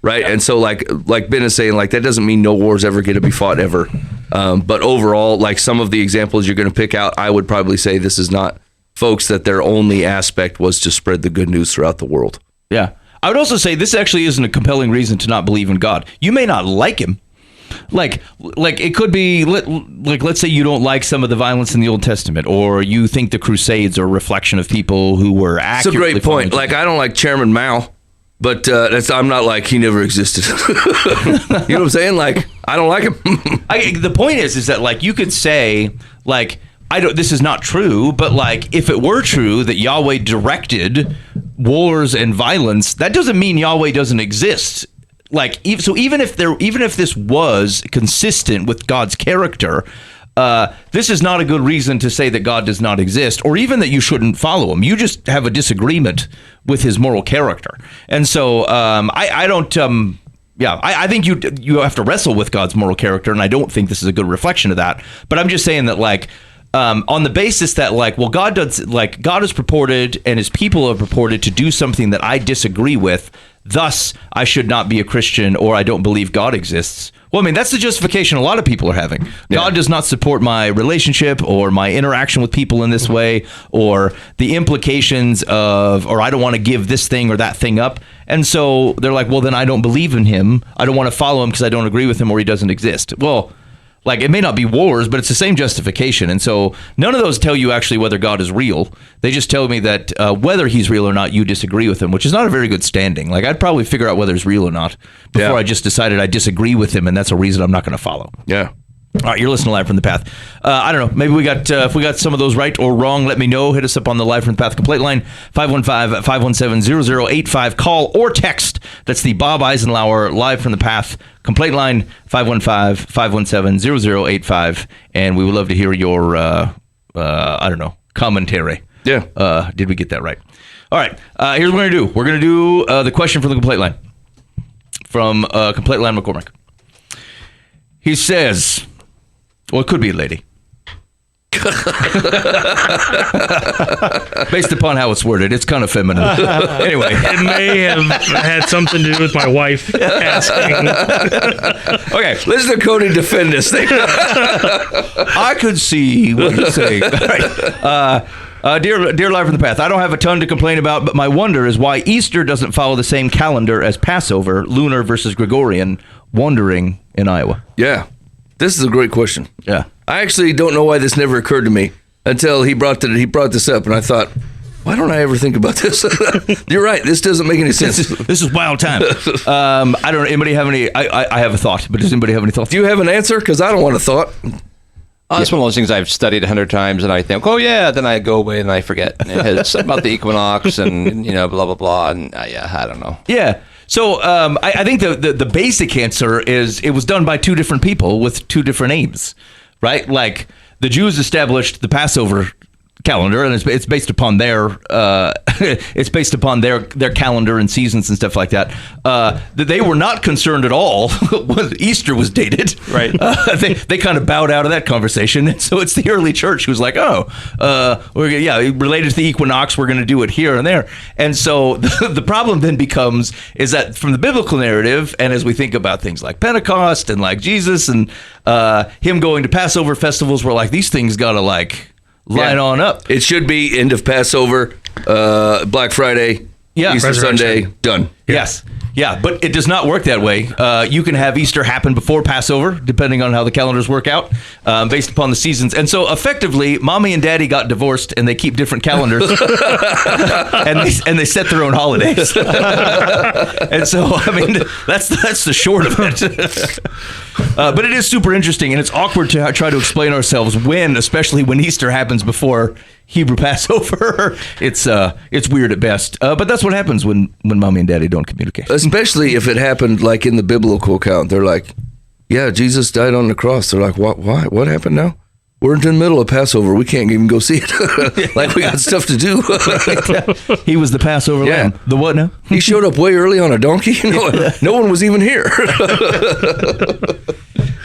right? Yeah. And so, like Ben is saying, like, that doesn't mean no war's ever going to be fought ever. But overall, like, some of the examples you're going to pick out, I would probably say this is not folks that their only aspect was to spread the good news throughout the world.
Yeah. I would also say this actually isn't a compelling reason to not believe in God. You may not like him. Like it could be, like, let's say you don't like some of the violence in the Old Testament, or you think the Crusades are a reflection of people who were accurately.
It's a great point. Like, I don't like Chairman Mao, but I'm not like he never existed. You know what I'm saying? Like, I don't like him.
The point is that, like, you could say, like, this is not true, but, like, if it were true that Yahweh directed wars and violence, that doesn't mean Yahweh doesn't exist. Like, so even if this was consistent with God's character, this is not a good reason to say that God does not exist, or even that you shouldn't follow him. You just have a disagreement with his moral character. And so I don't. I think you have to wrestle with God's moral character, and I don't think this is a good reflection of that. But I'm just saying that, like, on the basis that, like, well, God is purported and his people are purported to do something that I disagree with, thus I should not be a Christian, or I don't believe God exists. Well, I mean, that's the justification a lot of people are having. Yeah. God does not support my relationship or my interaction with people in this way, or the implications of, or I don't want to give this thing or that thing up. And so they're like, well, then I don't believe in him. I don't want to follow him because I don't agree with him, or he doesn't exist. Well, like, it may not be wars, but it's the same justification. And so none of those tell you actually whether God is real. They just tell me that whether he's real or not, you disagree with him, which is not a very good standing. Like, I'd probably figure out whether he's real or not before I just decided I disagree with him, and that's a reason I'm not going to follow.
Yeah.
All right, you're listening to Live from the Path. I don't know. Maybe if we got some of those right or wrong, let me know. Hit us up on the Live from the Path complaint line, 515-517-0085. Call or text. That's the Bob Eisenhower Live from the Path complaint line, 515-517-0085. And we would love to hear your, commentary.
Yeah.
Did we get that right? All right. Here's what we're going to do. We're going to do the question from the complaint line, from complaint line McCormick. He says, well, it could be a lady. Based upon how it's worded, it's kind of feminine. Anyway.
It may have had something to do with my wife asking.
Okay.
Listen to Cody defend this thing.
I could see what he's saying. All right. Dear Live from the Path, I don't have a ton to complain about, but my wonder is why Easter doesn't follow the same calendar as Passover, lunar versus Gregorian, wandering in Iowa.
Yeah. This is a great question.
Yeah.
I actually don't know why this never occurred to me until he brought this up, and I thought, why don't I ever think about this? You're right. This doesn't make any sense.
This is wild time. I don't know. Anybody have any? I have a thought, but does anybody have any thoughts?
Do you have an answer? Because I don't want a thought.
It's one of those things I've studied 100 times, and I think, oh yeah, then I go away and I forget. It's about the equinox and blah blah blah, and I don't know.
Yeah. So I think the basic answer is it was done by two different people with two different aims, right? Like, the Jews established the Passover calendar, and it's based upon their it's based upon their calendar and seasons and stuff like that. That they were not concerned at all when Easter was dated.
Right.
They kind of bowed out of that conversation, and so it's the early church who's like, related to the equinox, we're going to do it here and there. And so the problem then becomes is that from the biblical narrative, and as we think about things like Pentecost and like Jesus and him going to Passover festivals, we're like, these things got to like line on up.
It should be end of Passover, Black Friday, Easter Sunday, done.
Yes. Yeah, but it does not work that way. You can have Easter happen before Passover, depending on how the calendars work out, based upon the seasons. And so, effectively, Mommy and Daddy got divorced, and they keep different calendars, and they set their own holidays. And so, I mean, that's the short of it. But it is super interesting, and it's awkward to try to explain ourselves especially when Easter happens before Hebrew Passover. It's weird at best. But that's what happens when Mommy and Daddy don't communicate.
Especially if it happened like in the biblical account. They're like, yeah, Jesus died on the cross. They're like, what? Why? What happened now? We're in the middle of Passover. We can't even go see it. Like we got stuff to do.
He was the Passover lamb. The what now?
He showed up way early on a donkey. No one was even here.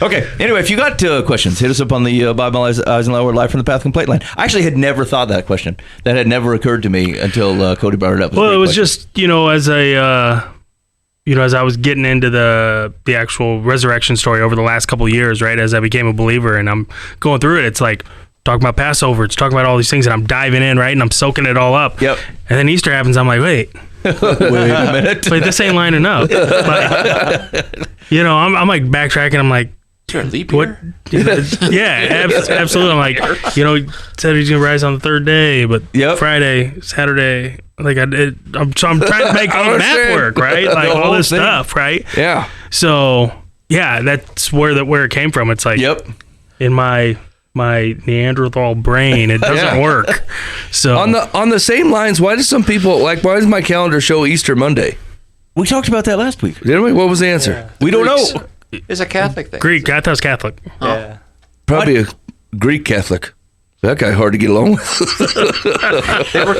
Okay. Anyway, if you got questions, hit us up on the Bob Eisenhower Live from the Path Complaint line. I actually had never thought that question. That had never occurred to me until Cody brought it up.
Well, it was just, as I was getting into the actual resurrection story over the last couple of years, right, as I became a believer and I'm going through it, it's like talking about Passover, it's talking about all these things, and I'm diving in, right, and I'm soaking it all up.
Yep.
And then Easter happens, I'm like, wait a minute. Wait, this ain't lining up. Like, I'm like backtracking, I'm like,
leap year?
Yeah, absolutely. I'm like, said he's gonna rise on the third day, but Friday, Saturday, like I'm trying to make all that work, right? Like all this stuff, right?
Yeah.
So that's where it came from. It's like, in my Neanderthal brain, it doesn't work. So
on the same lines, why does my calendar show Easter Monday?
We talked about that last week.
Did we? What was the answer?
Yeah. We don't know.
It's a Catholic thing.
Greek. I thought it was Catholic.
Yeah.
Probably a Greek Catholic. That guy hard to get along with.
They were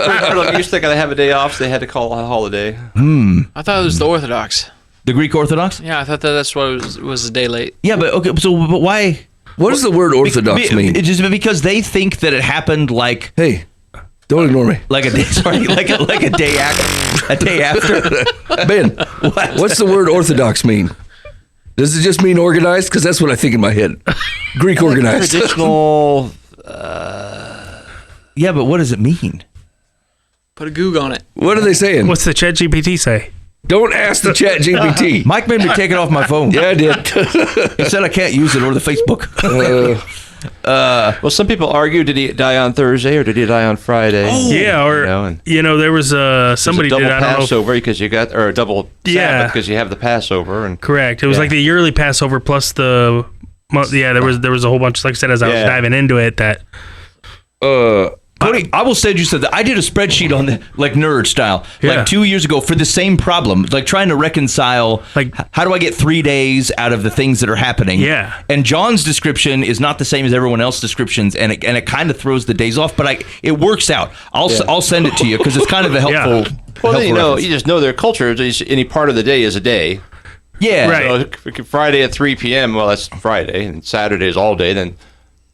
used to have a day off, so they had to call a holiday.
I thought it was the Orthodox.
The Greek Orthodox?
Yeah, I thought that's why it was a day late.
Yeah, but why?
What does the word Orthodox mean?
It's just because they think that it happened like...
Hey, don't ignore me.
Like a day, like a day after.
Ben, what's the word Orthodox mean? Does it just mean organized? Because that's what I think in my head. Greek organized.
Traditional.
Yeah, but what does it mean?
Put a goog on it.
What are they saying?
What's the Chat GPT say?
Don't ask the Chat GPT.
Mike made me take it off my phone.
Yeah, I did.
He said I can't use it or the Facebook.
Well, some people argue, did he die on Thursday or did he die on Friday?
Oh, yeah, or there was somebody
did
I don't know.
Passover because you got, or a double Sabbath because you have the Passover and
correct. It was like the yearly Passover plus the there was a whole bunch. Like I said, as I was diving into it, that.
Cody, I will send you something. I did a spreadsheet on the, like nerd style, like 2 years ago for the same problem, like trying to reconcile, like how do I get 3 days out of the things that are happening?
Yeah.
And John's description is not the same as everyone else's descriptions, and it kind of throws the days off, but it works out. I'll send it to you because it's kind of a helpful.
Well, you just know their culture. Any part of the day is a day.
Yeah.
Right.
So Friday at 3 p.m. Well, that's Friday, and Saturday is all day. Then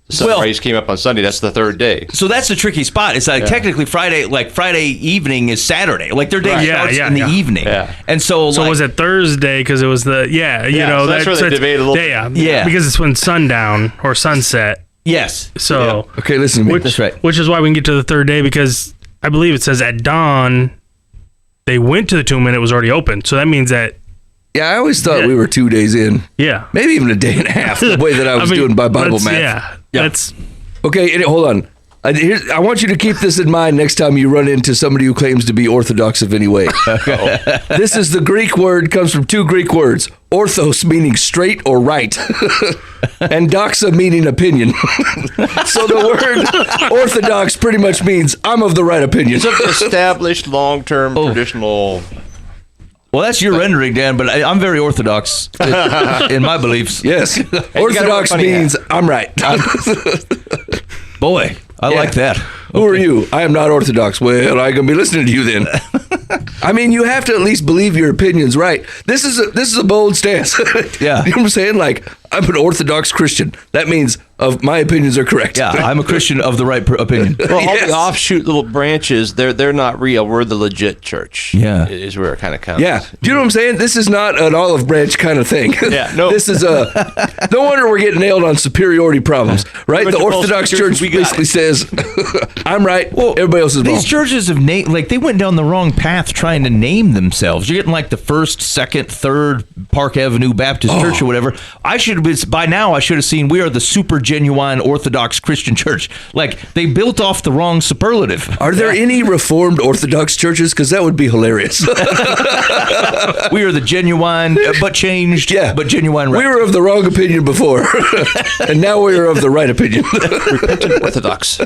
the sunrise came up on Sunday. That's the third day.
So that's the tricky spot. It's like technically Friday evening is Saturday. Like their day starts in the evening. Yeah. And so
was it Thursday because it was the
so that's where they debate a little bit.
Yeah, because it's when sundown or sunset.
Yes.
So
okay, listen to me.
That's right.
Which is why we can get to the third day because I believe it says at dawn they went to the tomb and it was already open. So that means that.
Yeah, I always thought we were 2 days in.
Yeah.
Maybe even a day and a half, the way that I was doing by Bible math.
Yeah. That's
okay, hold on. I want you to keep this in mind next time you run into somebody who claims to be Orthodox of any way. This is the Greek word, comes from two Greek words. Orthos meaning straight or right, and doxa meaning opinion. So the word Orthodox pretty much means I'm of the right opinion.
It's established, long-term, traditional...
Well, that's your rendering, Dan, but I'm very Orthodox in my beliefs.
Yes. Orthodox means I'm right.
Boy, I like that.
Who are you? I am not Orthodox. Well, I'm going to be listening to you then. I mean, you have to at least believe your opinion's right. This is a bold stance.
Yeah.
You know what I'm saying? Like, I'm an Orthodox Christian. That means my opinions are correct.
Yeah, I'm a Christian of the right opinion.
Well, all the offshoot little branches, they're not real. We're the legit church.
Yeah.
Is where it kind of comes.
Yeah. Do you know what I'm saying? This is not an olive branch kind of thing.
Yeah, no.
This is no wonder we're getting nailed on superiority problems, right? The Orthodox Church basically says, I'm right, everybody else is wrong.
These churches have they went down the wrong path trying to name themselves. You're getting like the first, second, third Park Avenue Baptist Church or whatever. By now I should have seen we are the super genuine Orthodox Christian church. Like, they built off the wrong superlative.
Are there any Reformed Orthodox churches? Because that would be hilarious.
We are the genuine, but changed, but genuine right.
We were of the wrong opinion before, and now we are of the right opinion.
Repentant Orthodox.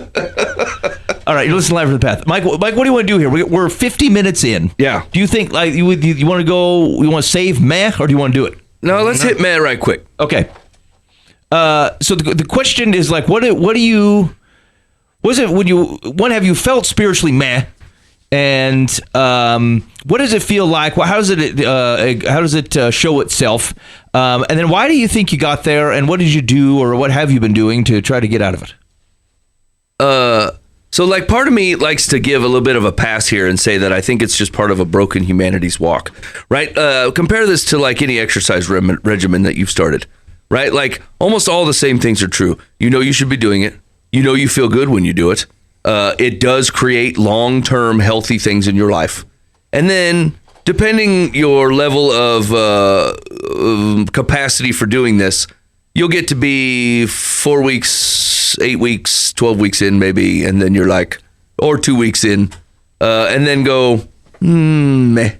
All right, you're listening live from the path. Mike, what do you want to do here? We're 50 minutes in.
Yeah.
Do you think like you want to go? You want to save meh, or do you want to do it?
No, let's hit meh right quick.
Okay. So the question is like, what do you? Was it when you have you felt spiritually meh, and what does it feel like? How does it show itself? And then why do you think you got there? And what did you do, or what have you been doing to try to get out of it?
So like part of me likes to give a little bit of a pass here and say that I think it's just part of a broken humanity's walk, right? Compare this to like any exercise regimen that you've started, right? Like almost all the same things are true. You know you should be doing it. You know you feel good when you do it. It does create long-term healthy things in your life. And then depending your level of capacity for doing this, you'll get to be 4 weeks, 8 weeks, 12 weeks in maybe, and then you're like, or 2 weeks in, and then go, meh.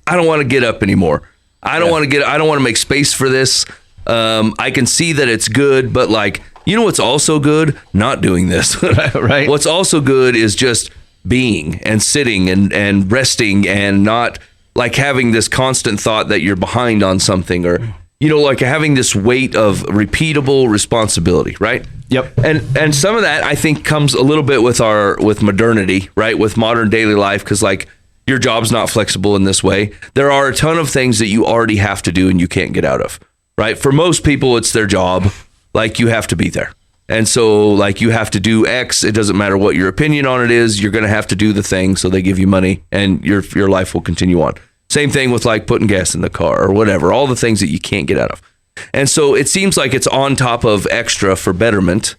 I don't want to get up anymore. I don't want to make space for this. I can see that it's good, but like, you know what's also good? Not doing this.
Right.
What's also good is just being and sitting and resting and not like having this constant thought that you're behind on something or, you know, like having this weight of repeatable responsibility, right?
Yep.
And some of that I think comes a little bit with modernity, right? With modern daily life, because like your job's not flexible in this way. There are a ton of things that you already have to do and you can't get out of, right? For most people, it's their job. Like you have to be there. And so like you have to do X. It doesn't matter what your opinion on it is. You're going to have to do the thing. So they give you money and your life will continue on. Same thing with like putting gas in the car or whatever, all the things that you can't get out of. And so it seems like it's on top of extra for betterment.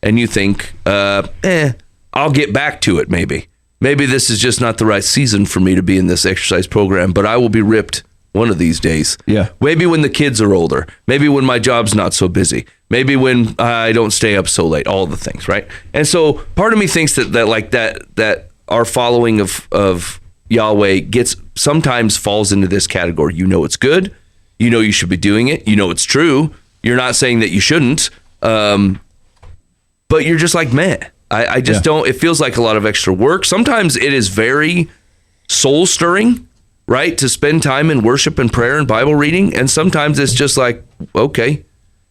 And you think, I'll get back to it maybe. Maybe this is just not the right season for me to be in this exercise program, but I will be ripped one of these days. Yeah. Maybe when the kids are older. Maybe when my job's not so busy. Maybe when I don't stay up so late. All the things, right? And so part of me thinks that our following of Yahweh sometimes falls into this category. You know it's good. You know you should be doing it. You know it's true. You're not saying that you shouldn't. But you're just like, meh. I just don't. It feels like a lot of extra work. Sometimes it is very soul stirring, right? To spend time in worship and prayer and Bible reading. And sometimes it's just like, okay,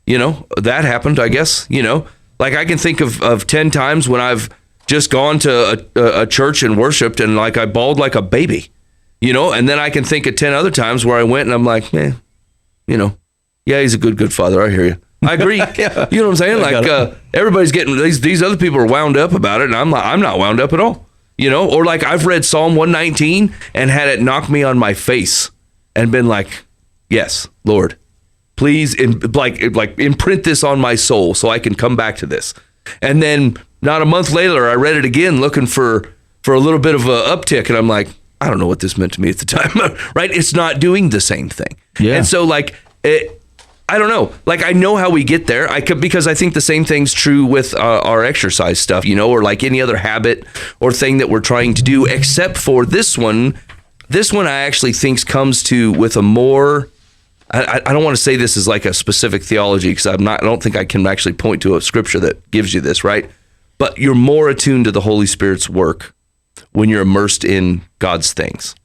you know, that happened, I guess, you know, like I can think of 10 times when I've just gone to a church and worshiped and like I bawled like a baby, you know, and then I can think of 10 other times where I went and I'm like, you know, yeah, he's a good father. I hear you. I agree. Yeah. You know what I'm saying? Like everybody's getting these other people are wound up about it. And I'm not wound up at all. You know, or like I've read Psalm 119 and had it knock me on my face and been like, yes, Lord, please imprint this on my soul so I can come back to this. And then not a month later, I read it again looking for a little bit of a uptick. And I'm like, I don't know what this meant to me at the time, right? It's not doing the same thing. Yeah. And so like, I don't know. Like, I know how we get there. Because I think the same thing's true with our exercise stuff, you know, or like any other habit or thing that we're trying to do, except for this one. This one I actually think comes to with a more, I don't want to say this is like a specific theology because I don't think I can actually point to a scripture that gives you this, right? But you're more attuned to the Holy Spirit's work when you're immersed in God's things.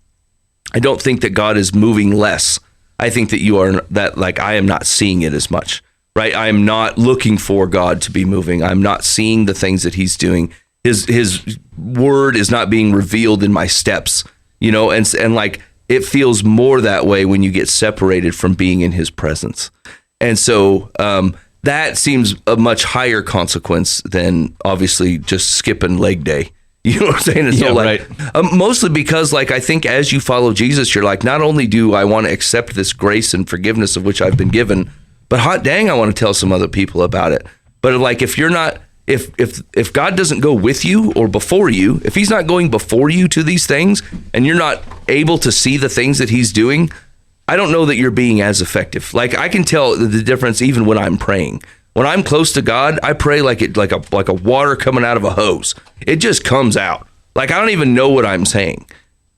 I don't think that God is moving less. I think that I am not seeing it as much, right? I am not looking for God to be moving. I'm not seeing the things that he's doing. his word is not being revealed in my steps, and like it feels more that way when you get separated from being in his presence. And so that seems a much higher consequence than obviously just skipping leg day. You know what I'm saying? And so
right.
Mostly because like, I think as you follow Jesus, you're like, not only do I want to accept this grace and forgiveness of which I've been given, but hot dang, I want to tell some other people about it. But like, if you're not, if God doesn't go with you or before you, if he's not going before you to these things and you're not able to see the things that he's doing, I don't know that you're being as effective. Like I can tell the difference even when I'm praying. When I'm close to God, I pray like a water coming out of a hose. It just comes out. Like I don't even know what I'm saying.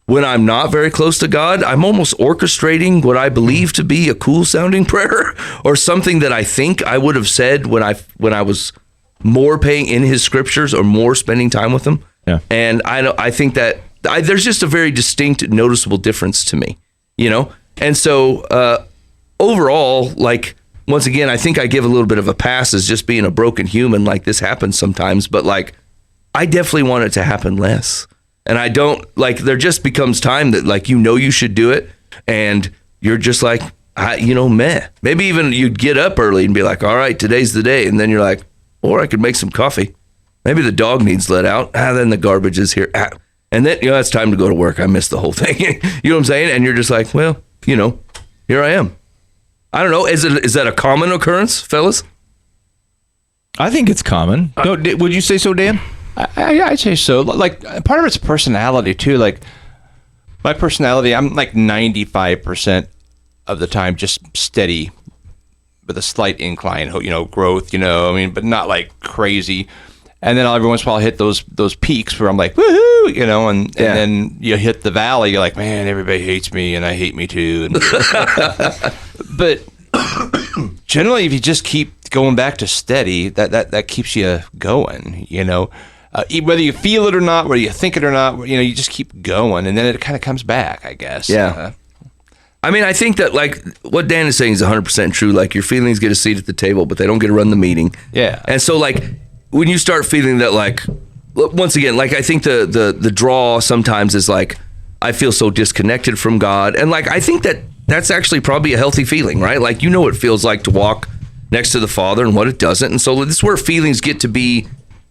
When I'm not very close to God, I'm almost orchestrating what I believe to be a cool sounding prayer or something that I think I would have said when I was more paying in his scriptures or more spending time with him.
Yeah.
And I think that there's just a very distinct, noticeable difference to me, And so overall, like, once again, I think I give a little bit of a pass as just being a broken human. Like this happens sometimes, but like, I definitely want it to happen less. And I don't like, there just becomes time that like, you should do it. And you're just like, meh. Maybe even you'd get up early and be like, all right, today's the day. And then you're like, or I could make some coffee. Maybe the dog needs let out. Then the garbage is here. And then, it's time to go to work. I missed the whole thing. You know what I'm saying? And you're just like, well, here I am. I don't know. Is that a common occurrence, fellas?
I think it's common. Would you say so, Dan?
I'd say so. Like part of it's personality too. Like my personality, I'm like 95% of the time just steady with a slight incline, growth, but not like crazy. And then every once in a while I hit those peaks where I'm like, woohoo, and then you hit the valley. You're like, man, everybody hates me and I hate me too. But generally, if you just keep going back to steady, that keeps you going, whether you feel it or not, whether you think it or not, you just keep going. And then it kind of comes back, I guess.
Yeah. I mean, I think that like what Dan is saying is 100% true. Like your feelings get a seat at the table, but they don't get to run the meeting.
Yeah.
And so like when you start feeling that, like, once again, like I think the draw sometimes is like, I feel so disconnected from God. And like, I think that's actually probably a healthy feeling, right? Like, what it feels like to walk next to the Father and what it doesn't. And so this is where feelings get to be,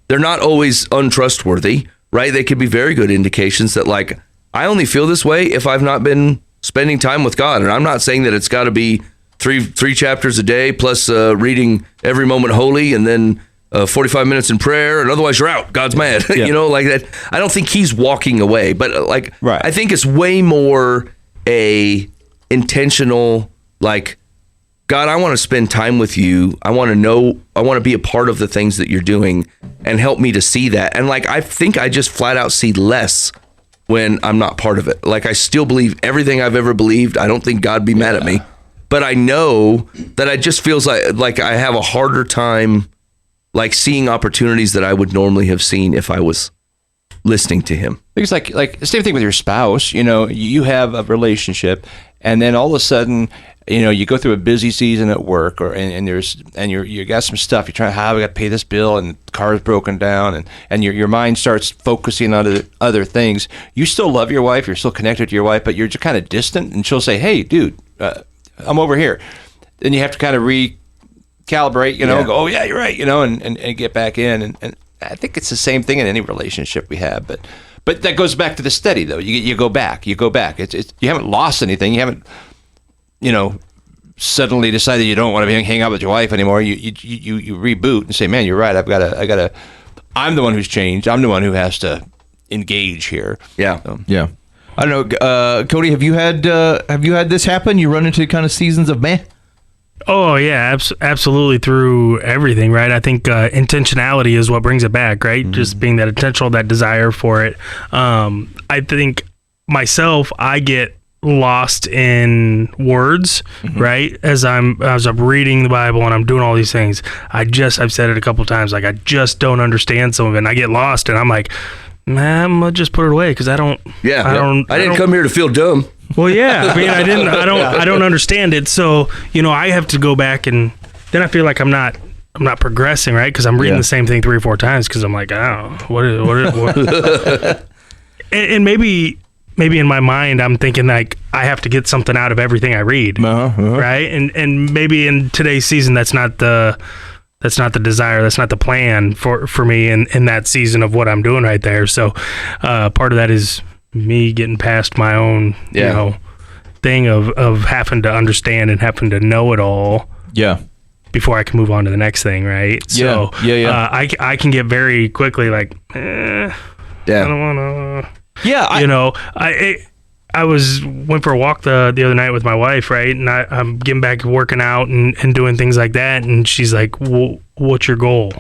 they're not always untrustworthy, right? They could be very good indications that like, I only feel this way if I've not been spending time with God. And I'm not saying that it's got to be three chapters a day plus reading every moment holy and then 45 minutes in prayer, and otherwise you're out. God's mad.
Yeah.
Like that. I don't think he's walking away, but like,
right.
I think it's way more a intentional, like, God, I want to spend time with you. I want to be a part of the things that you're doing and help me to see that. And like, I think I just flat out see less when I'm not part of it. Like, I still believe everything I've ever believed. I don't think God'd be mad at me, but I know that it just feels like I have a harder time like seeing opportunities that I would normally have seen if I was listening to him.
It's like the same thing with your spouse. You have a relationship, and then all of a sudden, you go through a busy season at work, and you got some stuff. You're trying, how I got to pay this bill, and the car's broken down, and your mind starts focusing on other things. You still love your wife, you're still connected to your wife, but you're just kind of distant. And she'll say, "Hey, dude, I'm over here." Then you have to kind of recalibrate, go, "Oh yeah, you're right," and get back in. And I think it's the same thing in any relationship we have, but that goes back to the steady though. You go back. It's you haven't lost anything. You haven't, suddenly decided you don't want to hang out with your wife anymore. You reboot and say, "Man, you're right. I'm the one who's changed. I'm the one who has to engage here."
Yeah.
Yeah. I don't know, Cody. Have you had this happen? You run into kind of seasons of meh?
Oh yeah, absolutely, through everything, right? I think intentionality is what brings it back, right? Mm-hmm. Just being that intentional, that desire for it. I think myself, I get lost in words, mm-hmm. right? As I'm reading the Bible and I'm doing all these things, I've said it a couple of times, like I just don't understand some of it, and I get lost, and I'm like, man, I'm gonna just put it away because I didn't
come here to feel dumb.
Well, yeah. I mean, I don't understand it. So, I have to go back, and then I feel like I'm not not progressing, right? Because I'm reading the same thing 3 or 4 times because I'm like, oh, what? And maybe in my mind I'm thinking like I have to get something out of everything I read, right? And maybe in today's season that's not the desire, that's not the plan for me in that season of what I'm doing right there. So part of that is me getting past my own thing of having to understand and having to know it all before I can move on to the next thing, right? So I can get very quickly like I don't want to I went for a walk the other night with my wife, right? And I'm getting back working out and doing things like that. And she's like, well, what's your goal?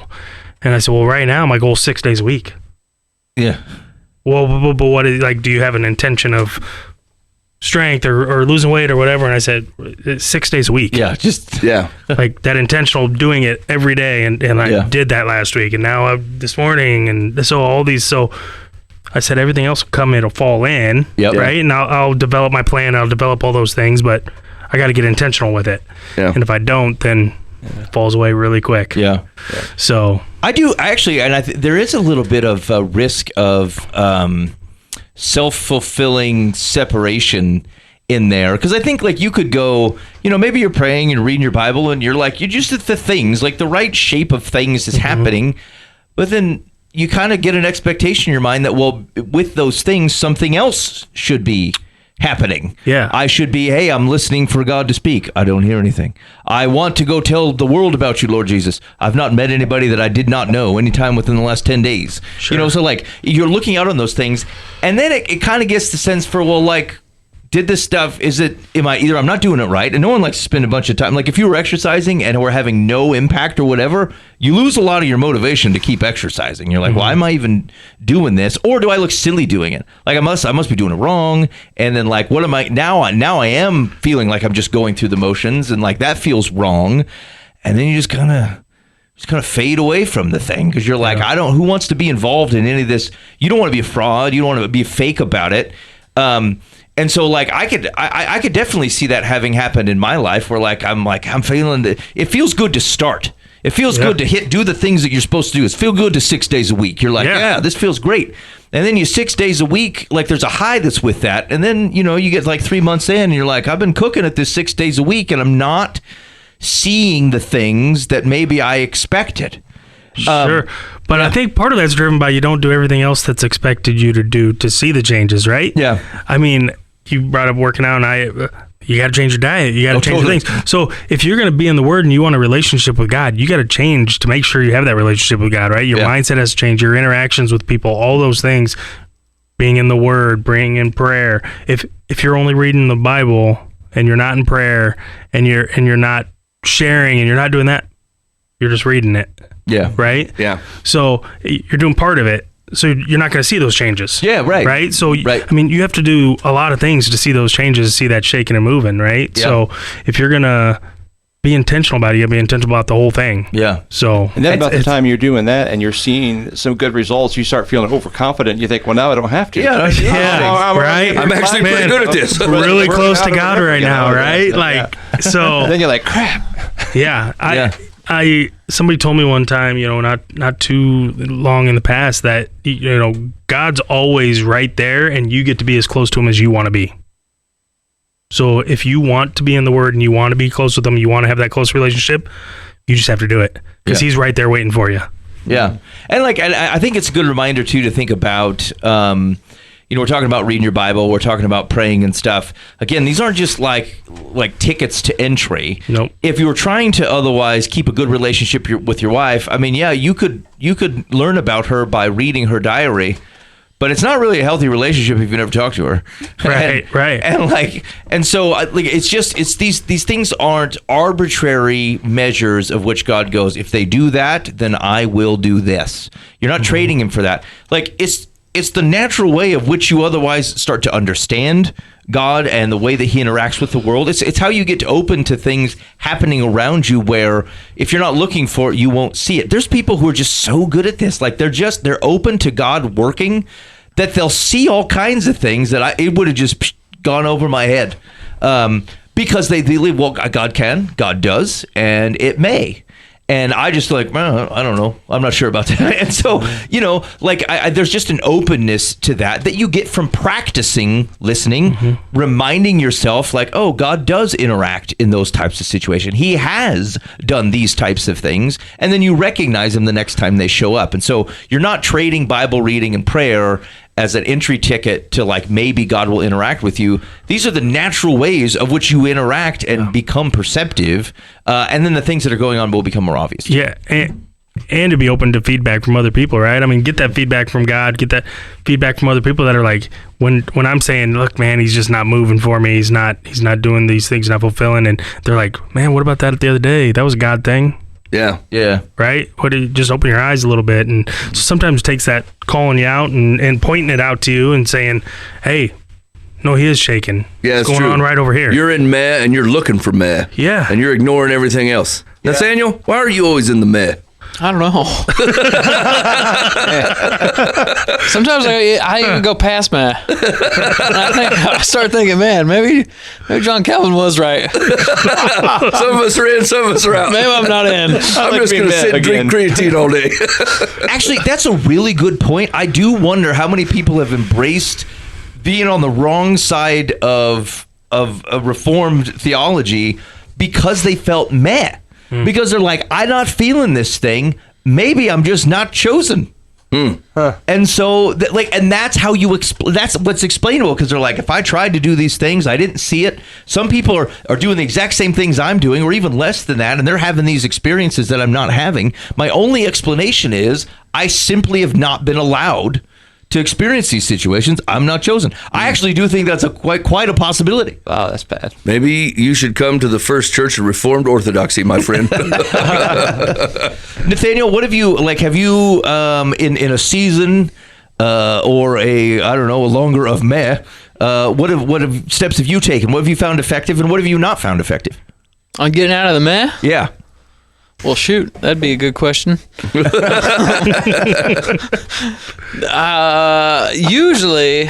And I said, well, right now my goal is 6 days a week. Yeah. Well, but what is, like, do you have an intention of strength or losing weight or whatever? And I said, 6 days a week.
Yeah.
Like that intentional doing it every day. And I did that last week. And now this morning. And so all these, I said, everything else will come, it'll fall in, right? And I'll develop my plan, I'll develop all those things, but I got to get intentional with it. Yeah. And if I don't, then it falls away really quick. Yeah. So
I do actually, and there is a little bit of a risk of self-fulfilling separation in there, because I think like you could go, maybe you're praying and reading your Bible and you're just at the things, like the right shape of things is happening, but then you kind of get an expectation in your mind that, well, with those things, something else should be happening. Yeah. I should be, hey, I'm listening for God to speak. I don't hear anything. I want to go tell the world about you, Lord Jesus. I've not met anybody that I did not know anytime within the last 10 days. Sure. So like you're looking out on those things, and then it kind of gets the sense for, well, like, did this stuff, I'm not doing it right, and no one likes to spend a bunch of time. Like if you were exercising and we're having no impact or whatever, you lose a lot of your motivation to keep exercising. You're like, why am I even doing this? Or do I look silly doing it? Like I must be doing it wrong. And then like, what am I now? I am feeling like I'm just going through the motions, and like that feels wrong. And then you just kind of fade away from the thing because you're like, who wants to be involved in any of this? You don't want to be a fraud. You don't want to be fake about it. And so like I could definitely see that having happened in my life where I'm feeling that it feels good to start. It feels good to do the things that you're supposed to do. It feels good to 6 days a week. You're like, this feels great. And then you 6 days a week, like there's a high that's with that. And then, you get like 3 months in and you're like, I've been cooking at this 6 days a week and I'm not seeing the things that maybe I expected.
Sure. But I think part of that's driven by you don't do everything else that's expected you to do to see the changes, right? Yeah. I mean, you brought up working out, and you got to change your diet. You got to change your things. So if you're going to be in the Word and you want a relationship with God, you got to change to make sure you have that relationship with God, right? Your mindset has to change, your interactions with people, all those things, being in the Word, being in prayer. If you're only reading the Bible and you're not in prayer and you're not sharing and you're not doing that, you're just reading it. Yeah. Right? Yeah. So you're doing part of it. So you're not going to see those changes. Yeah, right. Right? So, I mean, you have to do a lot of things to see those changes, see that shaking and moving, right? Yeah. So if you're going to be intentional about it, you got to be intentional about the whole thing. Yeah. So
and then about the time you're doing that and you're seeing some good results, you start feeling overconfident. You think, well, now I don't have to. Yeah,
right?
I'm actually pretty good at this.
Really close to God right now, right? Like, so.
And then you're like, crap.
Yeah. Somebody told me one time, not too long in the past that, God's always right there and you get to be as close to him as you want to be. So if you want to be in the Word and you want to be close with him, you want to have that close relationship, you just have to do it because he's right there waiting for you.
Yeah. And I think it's a good reminder too, to think about, we're talking about reading your Bible. We're talking about praying and stuff. Again, these aren't just like tickets to entry. Nope. If you were trying to otherwise keep a good relationship with your wife, I mean, you could learn about her by reading her diary, but it's not really a healthy relationship if you never talk to her.
Right.
And so it's these things aren't arbitrary measures of which God goes, if they do that, then I will do this. You're not trading him for that. Like it's the natural way of which you otherwise start to understand God and the way that he interacts with the world. It's how you get open to things happening around you where if you're not looking for it, you won't see it. There's people who are just so good at this. Like they're open to God working that they'll see all kinds of things that it would have just gone over my head. Because they believe, well, God can, God does, and it may. And I just like, well, I don't know. I'm not sure about that. And so, there's just an openness to that you get from practicing listening, reminding yourself like, oh, God does interact in those types of situations. He has done these types of things. And then you recognize them the next time they show up. And so you're not trading Bible reading and prayer as an entry ticket to like maybe God will interact with you. These are the natural ways of which you interact and become perceptive, and then the things that are going on will become more obvious.
Yeah, and to be open to feedback from other people, right? I mean, get that feedback from God, get that feedback from other people that are like, when I'm saying, look, man, he's just not moving for me, he's not doing these things, not fulfilling, and they're like, man, what about that the other day? That was a God thing.
Yeah.
Right? Just open your eyes a little bit. And sometimes it takes that calling you out and pointing it out to you and saying, hey, no, he is shaking.
Yeah,
it's going
true.
on right over here.
You're in meh and you're looking for meh.
Yeah.
And you're ignoring everything else. Yeah. Nathaniel, why are you always in the meh?
I don't know. Sometimes I even go past man. I start thinking, man, maybe John Calvin was right.
Some of us are in, some of us are out.
Maybe I'm not in.
I'm just going to sit and drink creatine all day.
Actually, that's a really good point. I do wonder how many people have embraced being on the wrong side of a reformed theology because they felt meh. Because they're like, I'm not feeling this thing. Maybe I'm just not chosen. And so, and that's how that's what's explainable. Because they're like, if I tried to do these things, I didn't see it. Some people are doing the exact same things I'm doing, or even less than that, and they're having these experiences that I'm not having. My only explanation is I simply have not been allowed to experience these situations. I'm not chosen. I actually do think that's quite a possibility.
Wow, that's bad.
Maybe you should come to the First Church of Reformed Orthodoxy, my friend.
Nathaniel, what have you in a season or a longer of meh? What have steps have you taken? What have you found effective, and what have you not found effective?
On getting out of the meh?
Yeah.
Well, shoot, that'd be a good question. Usually,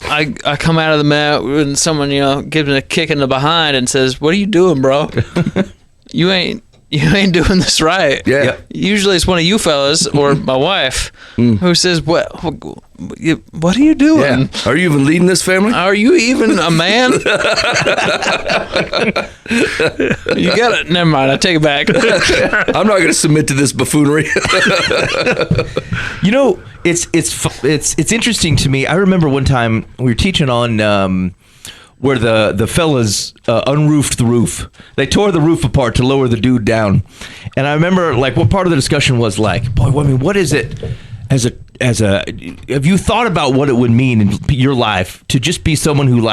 I come out of the mat when someone gives me a kick in the behind and says, "What are you doing, bro? You ain't doing this right."
Yeah. Yep.
Usually, it's one of you fellas or my wife who says, "What are you doing?
Yeah. Are you even leading this family?
Are you even a man?" You got it. Never mind. I take it back.
I'm not going to submit to this buffoonery.
It's interesting to me. I remember one time we were teaching on where the fellas unroofed the roof. They tore the roof apart to lower the dude down. And I remember what part of the discussion was like, boy, I mean, what is it have you thought about what it would mean in your life to just be someone who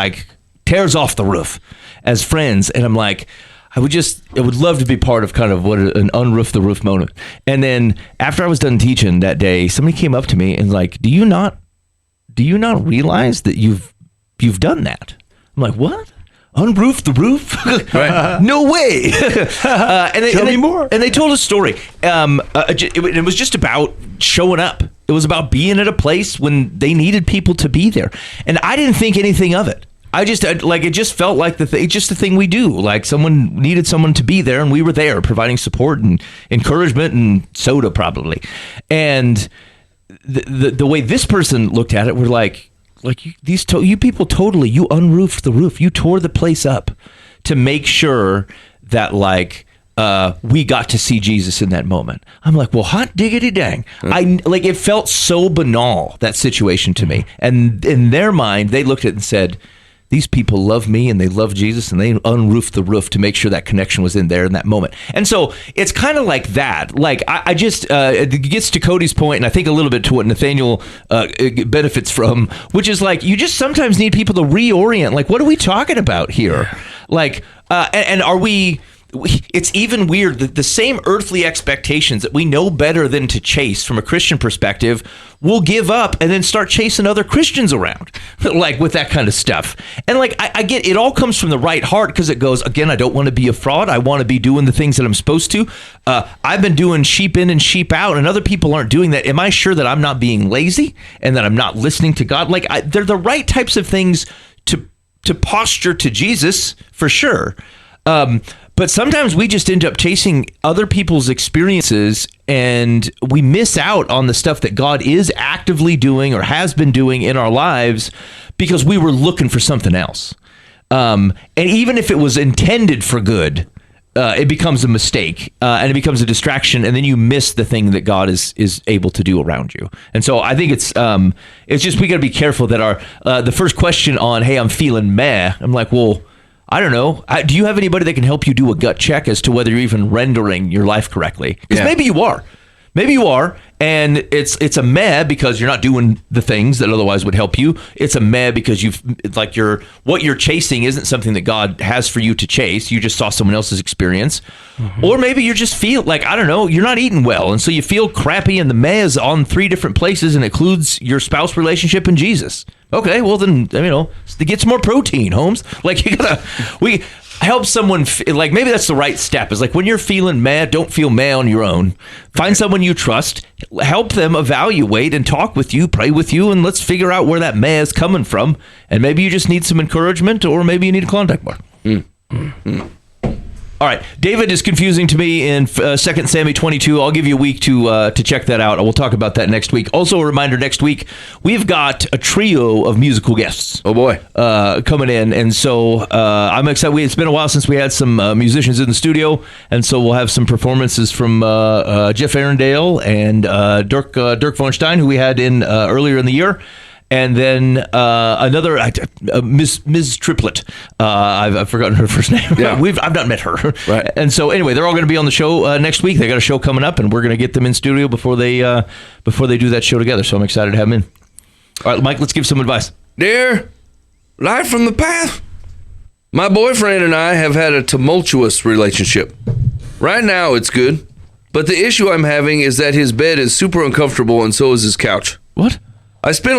tears off the roof as friends? And I'm like, I would love to be part of kind of what an unroof the roof moment. And then after I was done teaching that day, somebody came up to me and like, do you not realize that you've done that? I'm like, what? Unroof the roof? Right. No way. Tell me more. And they told a story. It was just about showing up. It was about being at a place when they needed people to be there. And I didn't think anything of it. It just felt like it's just the thing we do. Like someone needed someone to be there, and we were there providing support and encouragement and soda probably. And the way this person looked at it, we're like you people totally, you unroofed the roof. You tore the place up to make sure that we got to see Jesus in that moment. I'm like, well, hot diggity dang. It felt so banal, that situation to me. And in their mind, they looked at it and said, these people love me and they love Jesus, and they unroofed the roof to make sure that connection was in there in that moment. And so it's kind of like that. It gets to Cody's point, and I think a little bit to what Nathaniel benefits from, which is you just sometimes need people to reorient. What are we talking about here? And are we... It's even weird that the same earthly expectations that we know better than to chase from a Christian perspective, we'll give up and then start chasing other Christians around, with that kind of stuff. And I get it all comes from the right heart, because it goes, again, I don't want to be a fraud. I want to be doing the things that I'm supposed to. I've been doing sheep in and sheep out, and other people aren't doing that. Am I sure that I'm not being lazy and that I'm not listening to God? They're the right types of things to posture to Jesus, for sure. But sometimes we just end up chasing other people's experiences and we miss out on the stuff that God is actively doing or has been doing in our lives because we were looking for something else. And even if it was intended for good, it becomes a mistake and it becomes a distraction, and then you miss the thing that God is able to do around you. And so I think it's just we got to be careful that the first question on, hey, I'm feeling meh, I'm like, well, I don't know. Do you have anybody that can help you do a gut check as to whether you're even rendering your life correctly? Because maybe you are. Maybe you are, and it's a meh because you're not doing the things that otherwise would help you. It's a meh because what you're chasing isn't something that God has for you to chase. You just saw someone else's experience. Mm-hmm. Or maybe you just feel like, I don't know, you're not eating well, and so you feel crappy, and the meh is on 3 different places and includes your spouse relationship and Jesus. Okay, well then, get some more protein, Holmes. Like we help someone, maybe that's the right step, is like when you're feeling mad, don't feel mad on your own. Find someone you trust, help them evaluate and talk with you, pray with you, and let's figure out where that mad is coming from. And maybe you just need some encouragement, or maybe you need a contact bar. All right, David is confusing to me in 2 Samuel 22. I'll give you a week to check that out. We'll talk about that next week. Also, a reminder, next week, we've got a trio of musical guests.
Oh, boy.
Coming in. And so I'm excited. It's been a while since we had some musicians in the studio. And so we'll have some performances from Jeff Arendale and Dirk Von Stein, who we had in earlier in the year. And then another Ms. Triplett. I've forgotten her first name. Yeah. I've not met her. Right. And so anyway, they're all going to be on the show next week. They got a show coming up, and we're going to get them in studio before they do that show together. So I'm excited to have them in. All right, Mike, let's give some advice.
Dear Life from the Path, my boyfriend and I have had a tumultuous relationship. Right now, it's good, but the issue I'm having is that his bed is super uncomfortable, and so is his couch.
What?
He spent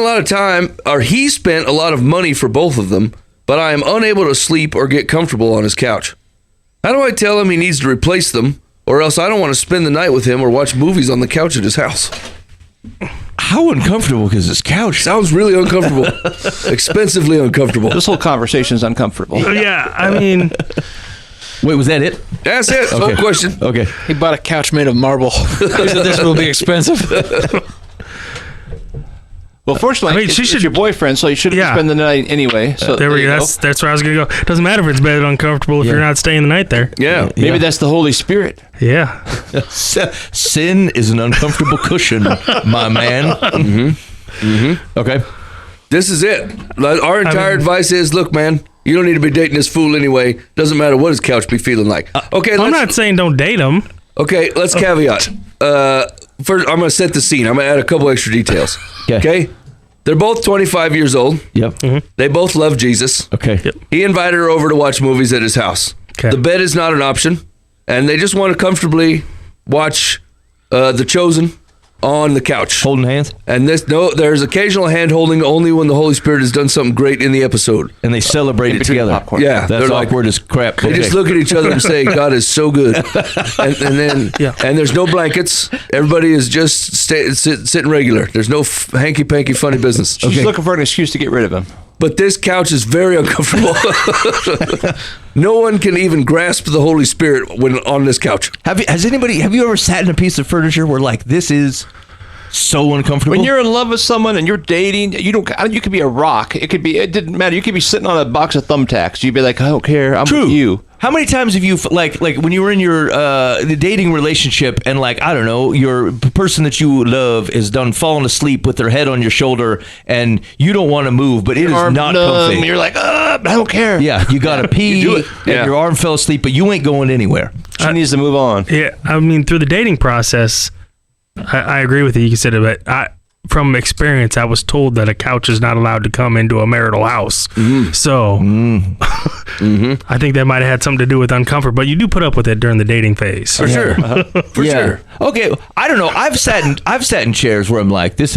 a lot of money for both of them, but I am unable to sleep or get comfortable on his couch. How do I tell him he needs to replace them, or else I don't want to spend the night with him or watch movies on the couch at his house?
How uncomfortable is his couch?
Sounds really uncomfortable. Expensively uncomfortable.
This whole conversation is uncomfortable.
Yeah, I mean...
Wait, was that it?
That's it. Okay. No question.
Okay.
He bought a couch made of marble. He said this will be expensive.
Well, fortunately, it's your boyfriend, so you shouldn't spend the night anyway. So
there we go. That's where I was going to go. Doesn't matter if it's bed uncomfortable if you're not staying the night there.
Yeah.
Maybe that's the Holy Spirit.
Yeah.
Sin is an uncomfortable cushion, my man. Mm-hmm. Mm-hmm. Okay.
This is it. Our entire advice is, look, man, you don't need to be dating this fool anyway. Doesn't matter what his couch be feeling like. Okay.
I'm not saying don't date him.
Okay, let's caveat. First, I'm going to set the scene. I'm going to add a couple extra details. Okay? They're both 25 years old.
Yep. Mm-hmm.
They both love Jesus.
Okay.
Yep.
He invited her over to watch movies at his house.
Okay.
The bed is not an option, and they just want to comfortably watch The Chosen on the couch.
Holding hands?
And there's occasional hand holding only when the Holy Spirit has done something great in the episode.
And they celebrate it together.
Popcorn.
Yeah.
That's awkward as crap.
They just look at each other and say, God is so good. And there's no blankets. Everybody is just sitting regular. There's no hanky-panky funny business.
She's looking for an excuse to get rid of him.
But this couch is very uncomfortable. No one can even grasp the Holy Spirit when on this couch.
Have you ever sat in a piece of furniture where this is so uncomfortable?
When you're in love with someone and you're dating, you could be a rock. It didn't matter. You could be sitting on a box of thumbtacks. You'd be like, I don't care. I'm with you.
How many times have you like when you were in your the dating relationship and I don't know, your person that you love is done falling asleep with their head on your shoulder and you don't want to move, but it is not comfy.
You're like, I don't care.
Yeah, you got to pee and your arm fell asleep, but you ain't going anywhere.
She needs to move on.
Yeah, I mean, through the dating process, I agree with you. You said it, but from experience, I was told that a couch is not allowed to come into a marital house. Mm. So I think that might have had something to do with uncomfort, but you do put up with it during the dating phase.
For sure. For sure.
Okay. I don't know. I've sat in chairs where I'm like, I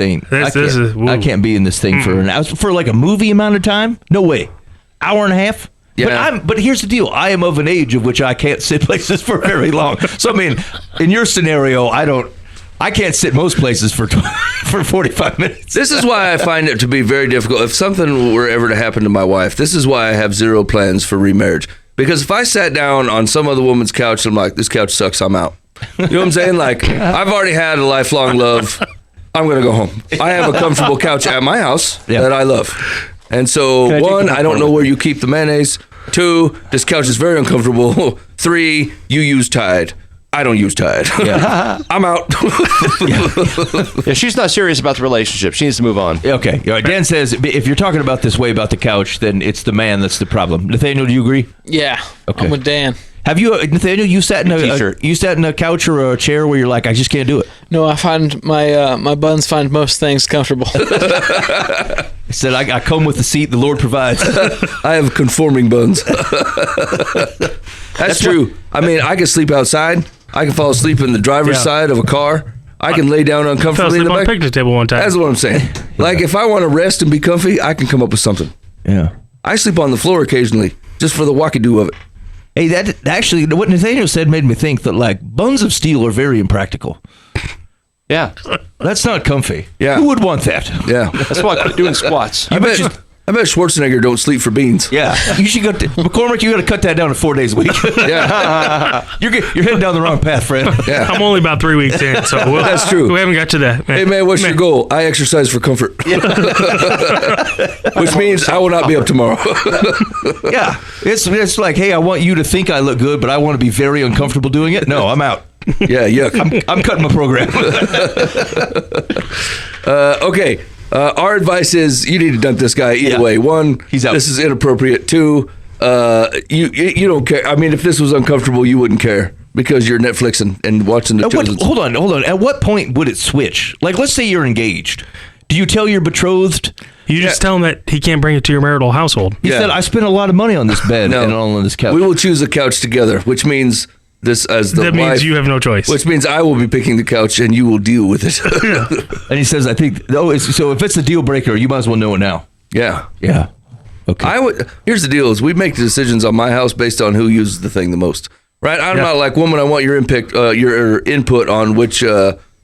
can't be in this thing for an hour, for a movie amount of time. No way. Hour and a half. Yeah. But here's the deal. I am of an age of which I can't sit places for very long. So I mean, in your scenario, I can't sit most places for 45 minutes.
This is why I find it to be very difficult. If something were ever to happen to my wife, this is why I have zero plans for remarriage. Because if I sat down on some other woman's couch, I'm like, this couch sucks, I'm out. You know what I'm saying? Like, I've already had a lifelong love. I'm going to go home. I have a comfortable couch at my house that I love. And so, 1, I don't know where you keep the mayonnaise. 2, this couch is very uncomfortable. 3, you use Tide. I don't use Tide. Yeah. I'm out.
Yeah, she's not serious about the relationship. She needs to move on.
Okay. All right. Dan says if you're talking about this way about the couch, then it's the man that's the problem. Nathaniel, do you agree?
Yeah.
Okay.
I'm with Dan.
Have you, Nathaniel? You sat in a couch or a chair where you're like, I just can't do it.
No, I find my buns find most things comfortable.
He said, I come with the seat the Lord provides.
I have conforming buns. That's true. I mean, I can sleep outside. I can fall asleep in the driver's side of a car. I can lay down uncomfortably in the back.
On a picnic table one time.
That's what I'm saying. Like, if I want to rest and be comfy, I can come up with something.
Yeah.
I sleep on the floor occasionally, just for the wackadoo of it.
Hey, that actually, what Nathaniel said made me think that, like, buns of steel are very impractical.
Yeah.
That's not comfy.
Yeah.
Who would want that?
Yeah.
That's why I quit doing squats.
I bet Schwarzenegger don't sleep for beans.
Yeah. You should go to McCormick, you got to cut that down to 4 days a week.
Yeah.
You're heading down the wrong path, friend.
Yeah.
I'm only about 3 weeks in, so
that's true.
We haven't got to that.
Hey, man, what's your goal? I exercise for comfort. Which means I will not be up tomorrow.
Yeah. It's like, hey, I want you to think I look good, but I want to be very uncomfortable doing it. No, I'm out.
Yeah, yuck.
I'm cutting my program.
Okay. Our advice is you need to dump this guy either way. 1,
he's out.
This is inappropriate. 2, you don't care. I mean, if this was uncomfortable, you wouldn't care because you're Netflixing and watching the Chosen.
Hold on. At what point would it switch? Like, let's say you're engaged. Do you tell your betrothed?
You just tell him that he can't bring it to your marital household.
He said, I spent a lot of money on this bed and on this couch.
We will choose a couch together, which means this as the
that
wife,
means you have no choice.
Which means I will be picking the couch and you will deal with it.
And he says, I think, so if it's a deal breaker, you might as well know it now.
Yeah.
Yeah. Okay.
Here's the deal: is we make the decisions on my house based on who uses the thing the most, right? I'm not like, woman, I want your input on which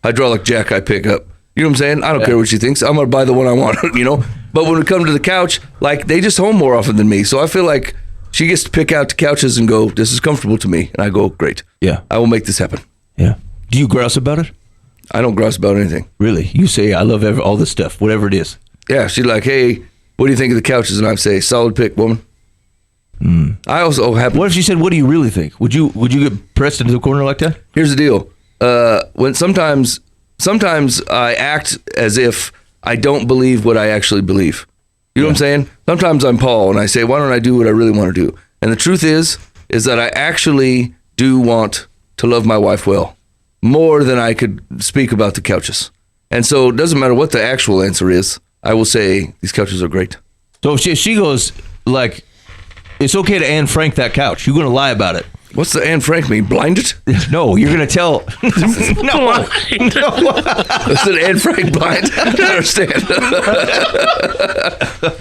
hydraulic jack I pick up. You know what I'm saying? I don't care what she thinks. I'm gonna buy the one I want. You know. But when we come to the couch, like, they just home more often than me, so I feel like she gets to pick out the couches and go, this is comfortable to me, and I go, great.
Yeah.
I will make this happen.
Yeah. Do you grouse about it?
I don't grouse about anything.
Really? You say, I love all this stuff, whatever it is.
Yeah. She's like, hey, what do you think of the couches? And I say, solid pick, woman. I also happen.
What if she said, what do you really think? Would you get pressed into a corner like that?
Here's the deal. When sometimes I act as if I don't believe what I actually believe. You know what I'm saying? Sometimes I'm Paul and I say, why don't I do what I really want to do? And the truth is that I actually do want to love my wife well, more than I could speak about the couches. And so it doesn't matter what the actual answer is. I will say these couches are great. So
if she goes, like, it's okay to Anne Frank that couch, you're going to lie about it.
What's the Anne Frank mean? Blinded?
No, you're going to tell. No.
Is it Anne Frank blind? I don't understand.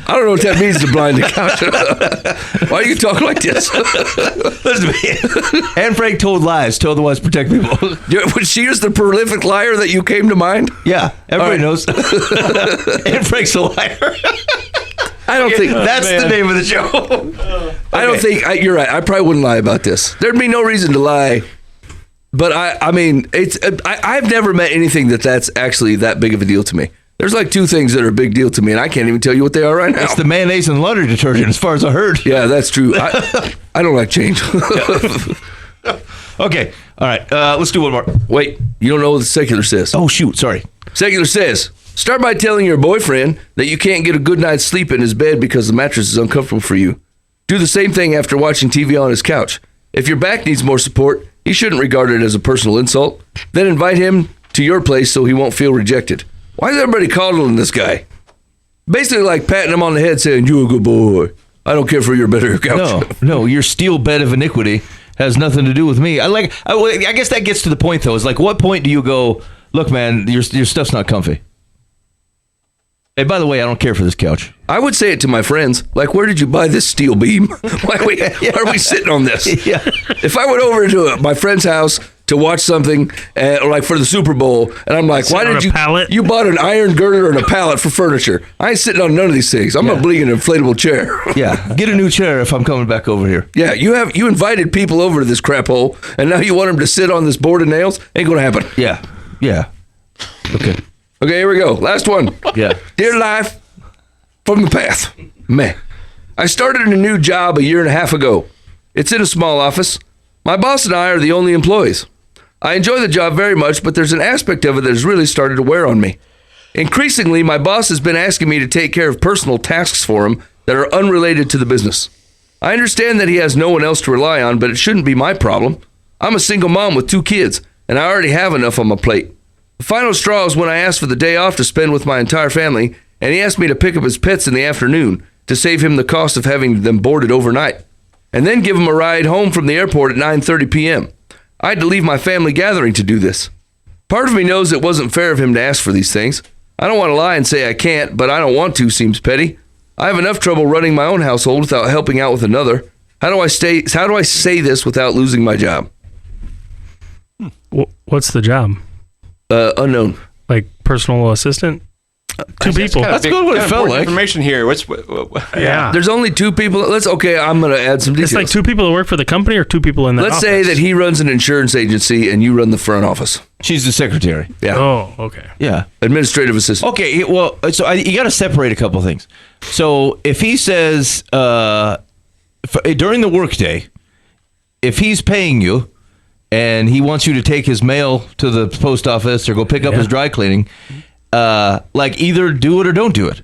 I don't know what that means to blind the couch. Why do you talk like this?
Listen to me. Anne Frank told lies to otherwise protect people.
Was she just the prolific liar that you came to mind?
Yeah, everybody knows. Anne Frank's a liar.
I don't think
that's the name of the show.
I don't think you're right. I probably wouldn't lie about this. There'd be no reason to lie. But I mean, I've never met anything that's actually that big of a deal to me. There's like 2 things that are a big deal to me, and I can't even tell you what they are right now.
It's the mayonnaise and laundry detergent, as far as I heard.
Yeah, that's true. I don't like change.
Okay, all right. Let's do one more.
Wait, you don't know what the secular says.
Oh, shoot, sorry.
Secular says, start by telling your boyfriend that you can't get a good night's sleep in his bed because the mattress is uncomfortable for you. Do the same thing after watching TV on his couch. If your back needs more support, you shouldn't regard it as a personal insult. Then invite him to your place so he won't feel rejected. Why is everybody coddling this guy? Basically like patting him on the head saying, you're a good boy. I don't care for your bed or your couch.
No, your steel bed of iniquity has nothing to do with me. I guess that gets to the point, though. Is like, what point do you go, look, man, your stuff's not comfy. Hey, by the way, I don't care for this couch.
I would say it to my friends. Like, where did you buy this steel beam? Why are we sitting on this?
Yeah.
If I went over to my friend's house to watch something, like for the Super Bowl, and I'm like, why did you?
Pallet?
You bought an iron girder and a pallet for furniture. I ain't sitting on none of these things. I'm gonna bring an inflatable chair.
Yeah, get a new chair if I'm coming back over here.
Yeah, you invited people over to this crap hole, and now you want them to sit on this board of nails? Ain't gonna happen.
Yeah. Okay,
here we go. Last one.
Yeah.
Dear life from the path. Meh. I started a new job a year and a half ago. It's in a small office. My boss and I are the only employees. I enjoy the job very much, but there's an aspect of it that has really started to wear on me. Increasingly, my boss has been asking me to take care of personal tasks for him that are unrelated to the business. I understand that he has no one else to rely on, but it shouldn't be my problem. I'm a single mom with 2 kids, and I already have enough on my plate. The final straw is when I asked for the day off to spend with my entire family, and he asked me to pick up his pets in the afternoon to save him the cost of having them boarded overnight, and then give him a ride home from the airport at 9:30 p.m. I had to leave my family gathering to do this. Part of me knows it wasn't fair of him to ask for these things. I don't want to lie and say I can't, but I don't want to seems petty. I have enough trouble running my own household without helping out with another. How do I say this without losing my job?
What's the job?
Unknown.
Like personal assistant? 2 people.
That's good what it felt like.
Information here.
Yeah.
There's only 2 people. I'm going to add some details.
It's like 2 people that work for the company or 2 people in the
Let's
office?
say that he runs an insurance agency and you run the front office.
She's the secretary.
Yeah.
Oh, okay.
Yeah.
Administrative assistant.
Okay, well, so you got to separate a couple things. So if he says during the workday, if he's paying you and he wants you to take his mail to the post office or go pick up his dry cleaning, like either do it or don't do it.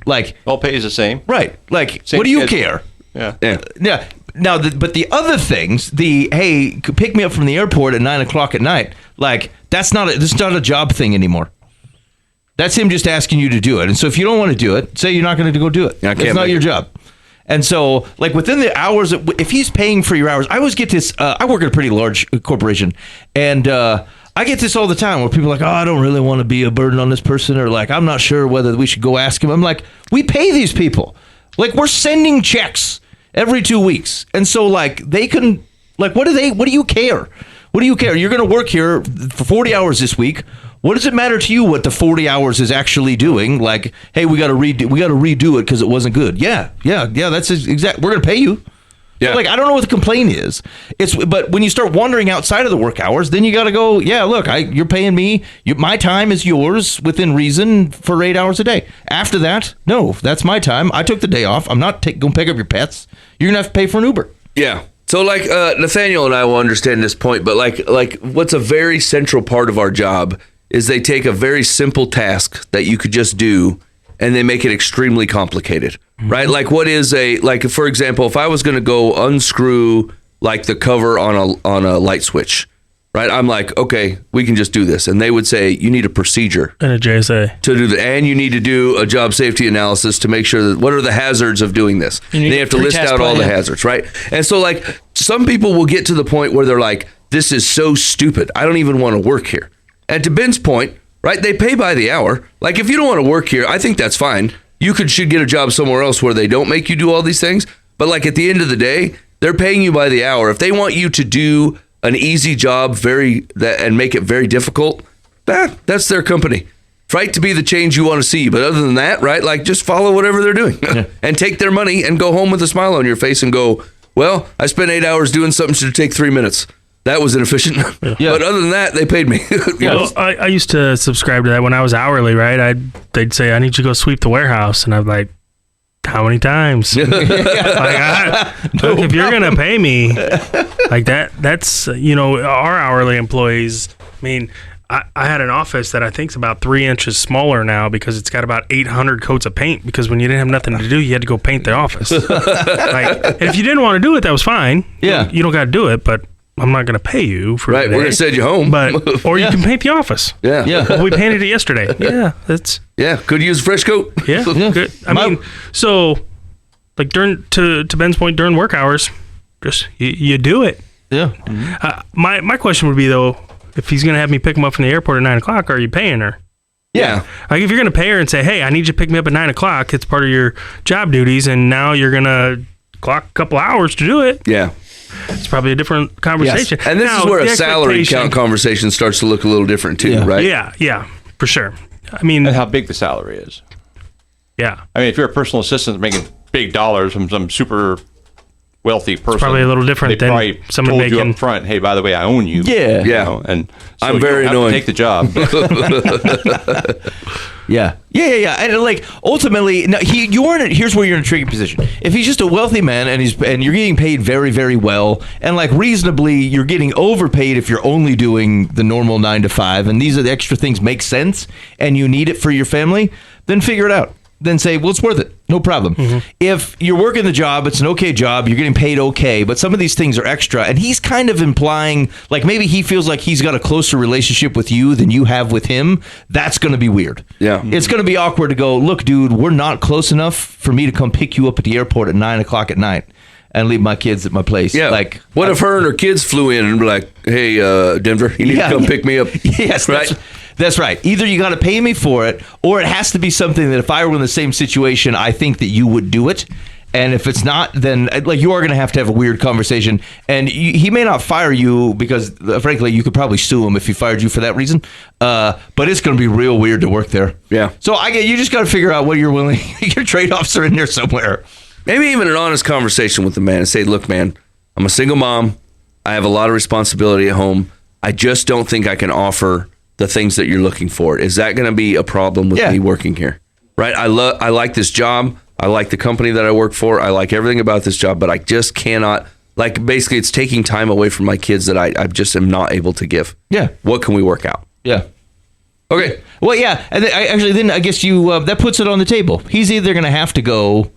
Like
all pay is the same.
Right. Like,
Same
what do you
schedule.
care?
Yeah.
Now, but the other things, hey, pick me up from the airport at 9:00 at night. Like this is not a job thing anymore. That's him just asking you to do it. And so if you don't want to do it, say you're not going to go do it. It's not your job. And so, like within the hours, if he's paying for your hours, I always get this. I work at a pretty large corporation, and I get this all the time where people are like, oh, I don't really want to be a burden on this person, or like, I'm not sure whether we should go ask him. I'm like, we pay these people. Like, we're sending checks every 2 weeks. And so, like, they can, like, what do you care? What do you care? You're going to work here for 40 hours this week. What does it matter to you what the 40 hours is actually doing? Like, hey, we got to redo it because it wasn't good. Yeah. That's exact. We're going to pay you. Yeah. Like, I don't know what the complaint is. But when you start wandering outside of the work hours, then you got to go, yeah, look, you're paying me. My time is yours within reason for 8 hours a day. After that, no, that's my time. I took the day off. I'm not going to pick up your pets. You're going to have to pay for an Uber.
Yeah. So, like, Nathaniel and I will understand this point, but like what's a very central part of our job is they take a very simple task that you could just do and they make it extremely complicated, right? Like for example, if I was going to go unscrew like the cover on a light switch, right? I'm like, okay, we can just do this. And they would say, you need a procedure.
And a JSA.
To do that. And you need to do a job safety analysis to make sure that what are the hazards of doing this? And they have to list out all the hazards, right? And so like some people will get to the point where they're like, this is so stupid. I don't even want to work here. And to Ben's point, right, they pay by the hour. Like if you don't want to work here, I think that's fine. You should get a job somewhere else where they don't make you do all these things. But like at the end of the day, they're paying you by the hour. If they want you to do an easy job and make it very difficult, that's their company. Right, to be the change you want to see. But other than that, right, like just follow whatever they're doing and take their money and go home with a smile on your face and go, well, I spent 8 hours doing something should take 3 minutes. That was inefficient. Yeah. But other than that, they paid me.
Well, I used to subscribe to that when I was hourly, right? They'd say, I need you to go sweep the warehouse. And I'm like, how many times? Look, if you're going to pay me like that's, our hourly employees. I mean, I had an office that I think is about 3 inches smaller now because it's got about 800 coats of paint because when you didn't have nothing to do, you had to go paint the office. And if you didn't want to do it, that was fine. Yeah. You don't got to do it, but I'm not going to pay you for
right. We're going to send you home,
or you can paint the office.
Yeah.
Well, we painted it yesterday. Yeah,
could use a fresh coat.
Yeah. Good. I mean, so like to Ben's point, during work hours, just you do it.
Yeah.
Mm-hmm. My question would be though, if he's going to have me pick him up from the airport at 9 o'clock, are you paying her?
Yeah.
Like if you're going to pay her and say, hey, I need you to pick me up at 9 o'clock, it's part of your job duties, and now you're going to clock a couple hours to do it.
Yeah.
it's probably a different conversation.
Yes. And this is where a salary count conversation starts to look a little different too, right?
Yeah, for sure. I mean,
and how big the salary is.
Yeah.
I mean, if you're a personal assistant making big dollars from some super wealthy person,
it's probably a little different than someone
told
making
you up front, hey, by the way, I own you.
Yeah.
You know, and so
I'm very annoying.
Take the job.
Yeah. And like ultimately, no, here's where you're in a tricky position. If he's just a wealthy man and you're getting paid very, very well, and like reasonably, you're getting overpaid if you're only doing the normal 9 to 5, and these are the extra things make sense, and you need it for your family, then figure it out. Then say, well, it's worth it. No problem. Mm-hmm. If you're working the job, it's an okay job, you're getting paid okay, but some of these things are extra. And he's kind of implying, like maybe he feels like he's got a closer relationship with you than you have with him. That's going to be weird.
Yeah.
It's going to be awkward to go, look, dude, we're not close enough for me to come pick you up at the airport at 9 o'clock at night and leave my kids at my place.
Yeah.
Like,
what if her and her kids flew in and were like, hey, Denver, you need to come pick me up?
Yes,
right?
That's right. Either you got to pay me for it, or it has to be something that if I were in the same situation, I think that you would do it. And if it's not, then like you are going to have a weird conversation. And he may not fire you because, frankly, you could probably sue him if he fired you for that reason. But it's going to be real weird to work there.
Yeah.
So you just got to figure out what you're willing. Your trade-offs are in there somewhere.
Maybe even an honest conversation with the man and say, look, man, I'm a single mom. I have a lot of responsibility at home. I just don't think I can offer the things that you're looking for. Is that going to be a problem with me working here? Right? I like this job. I like the company that I work for. I like everything about this job, but I just cannot, like, basically it's taking time away from my kids that I just am not able to give.
Yeah.
What can we work out?
Yeah.
Okay.
Well, yeah. And then I guess that puts it on the table. He's either going to have to go,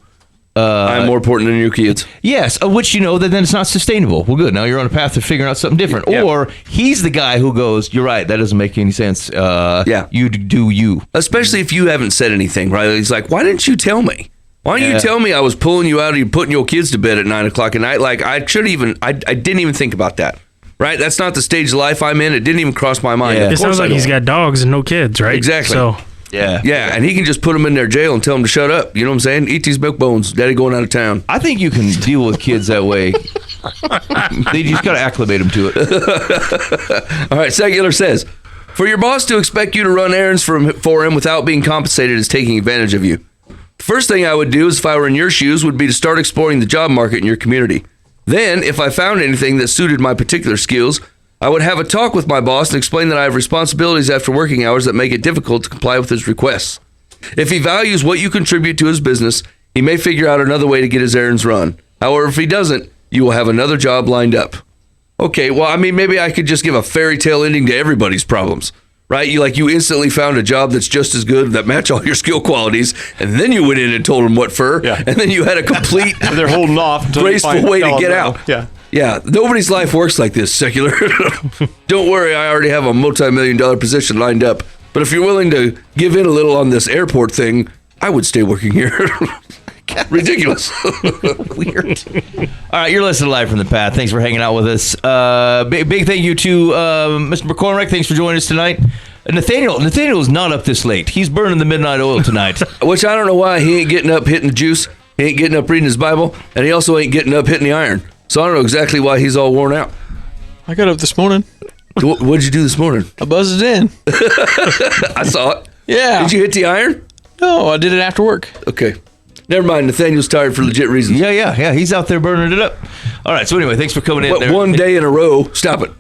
I'm more important than your kids.
Yes, which that then it's not sustainable. Well, good. Now you're on a path to figuring out something different.
Yeah.
Or he's the guy who goes, you're right, that doesn't make any sense. You do you.
Especially if you haven't said anything, right? He's like, why didn't you tell me? Why didn't you tell me I was pulling you out and you putting your kids to bed at 9 o'clock at night? Like, I didn't even think about that. Right? That's not the stage of life I'm in. It didn't even cross my mind.
Yeah.
It sounds like he's got dogs and no kids, right?
Exactly.
So
Yeah, and he can just put them in their jail and tell them to shut up. You know what I'm saying? Eat these milk bones. Daddy going out of town.
I think you can deal with kids that way. They just got to acclimate them to it.
All right, Secular says, for your boss to expect you to run errands for him without being compensated is taking advantage of you. The first thing I would do, if I were in your shoes, would be to start exploring the job market in your community. Then, if I found anything that suited my particular skills, I would have a talk with my boss and explain that I have responsibilities after working hours that make it difficult to comply with his requests. If he values what you contribute to his business, he may figure out another way to get his errands run. However, if he doesn't, you will have another job lined up. Okay, well, I mean, maybe I could just give a fairy tale ending to everybody's problems, right? You instantly found a job that's just as good, that match all your skill qualities, and then you went in and told them what for, and then you had a complete,
they're holding off until
graceful way to get out. Yeah, nobody's life works like this, Secular. Don't worry, I already have a multi-million-dollar position lined up. But if you're willing to give in a little on this airport thing, I would stay working here. Ridiculous.
Weird. All right, you're listening to Live from the Path. Thanks for hanging out with us. Big thank you to Mr. McCormick. Thanks for joining us tonight. Nathaniel's not up this late. He's burning the midnight oil tonight.
Which I don't know why he ain't getting up hitting the juice. He ain't getting up reading his Bible. And he also ain't getting up hitting the iron. So I don't know exactly why he's all worn out.
I got up this morning.
What'd you do this morning?
I buzzed it in.
I saw it.
Yeah.
Did you hit the iron?
No, I did it after work.
Okay. Never mind. Nathaniel's tired for legit reasons.
Yeah. He's out there burning it up. All right. So anyway, thanks for coming in.
But one day in a row. Stop it.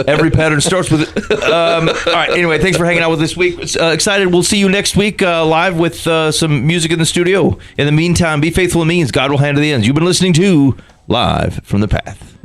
Every pattern starts with it. All right. Anyway, thanks for hanging out with us this week. Excited. We'll see you next week live with some music in the studio. In the meantime, be faithful in means. God will handle the ends. You've been listening to Live from the Path.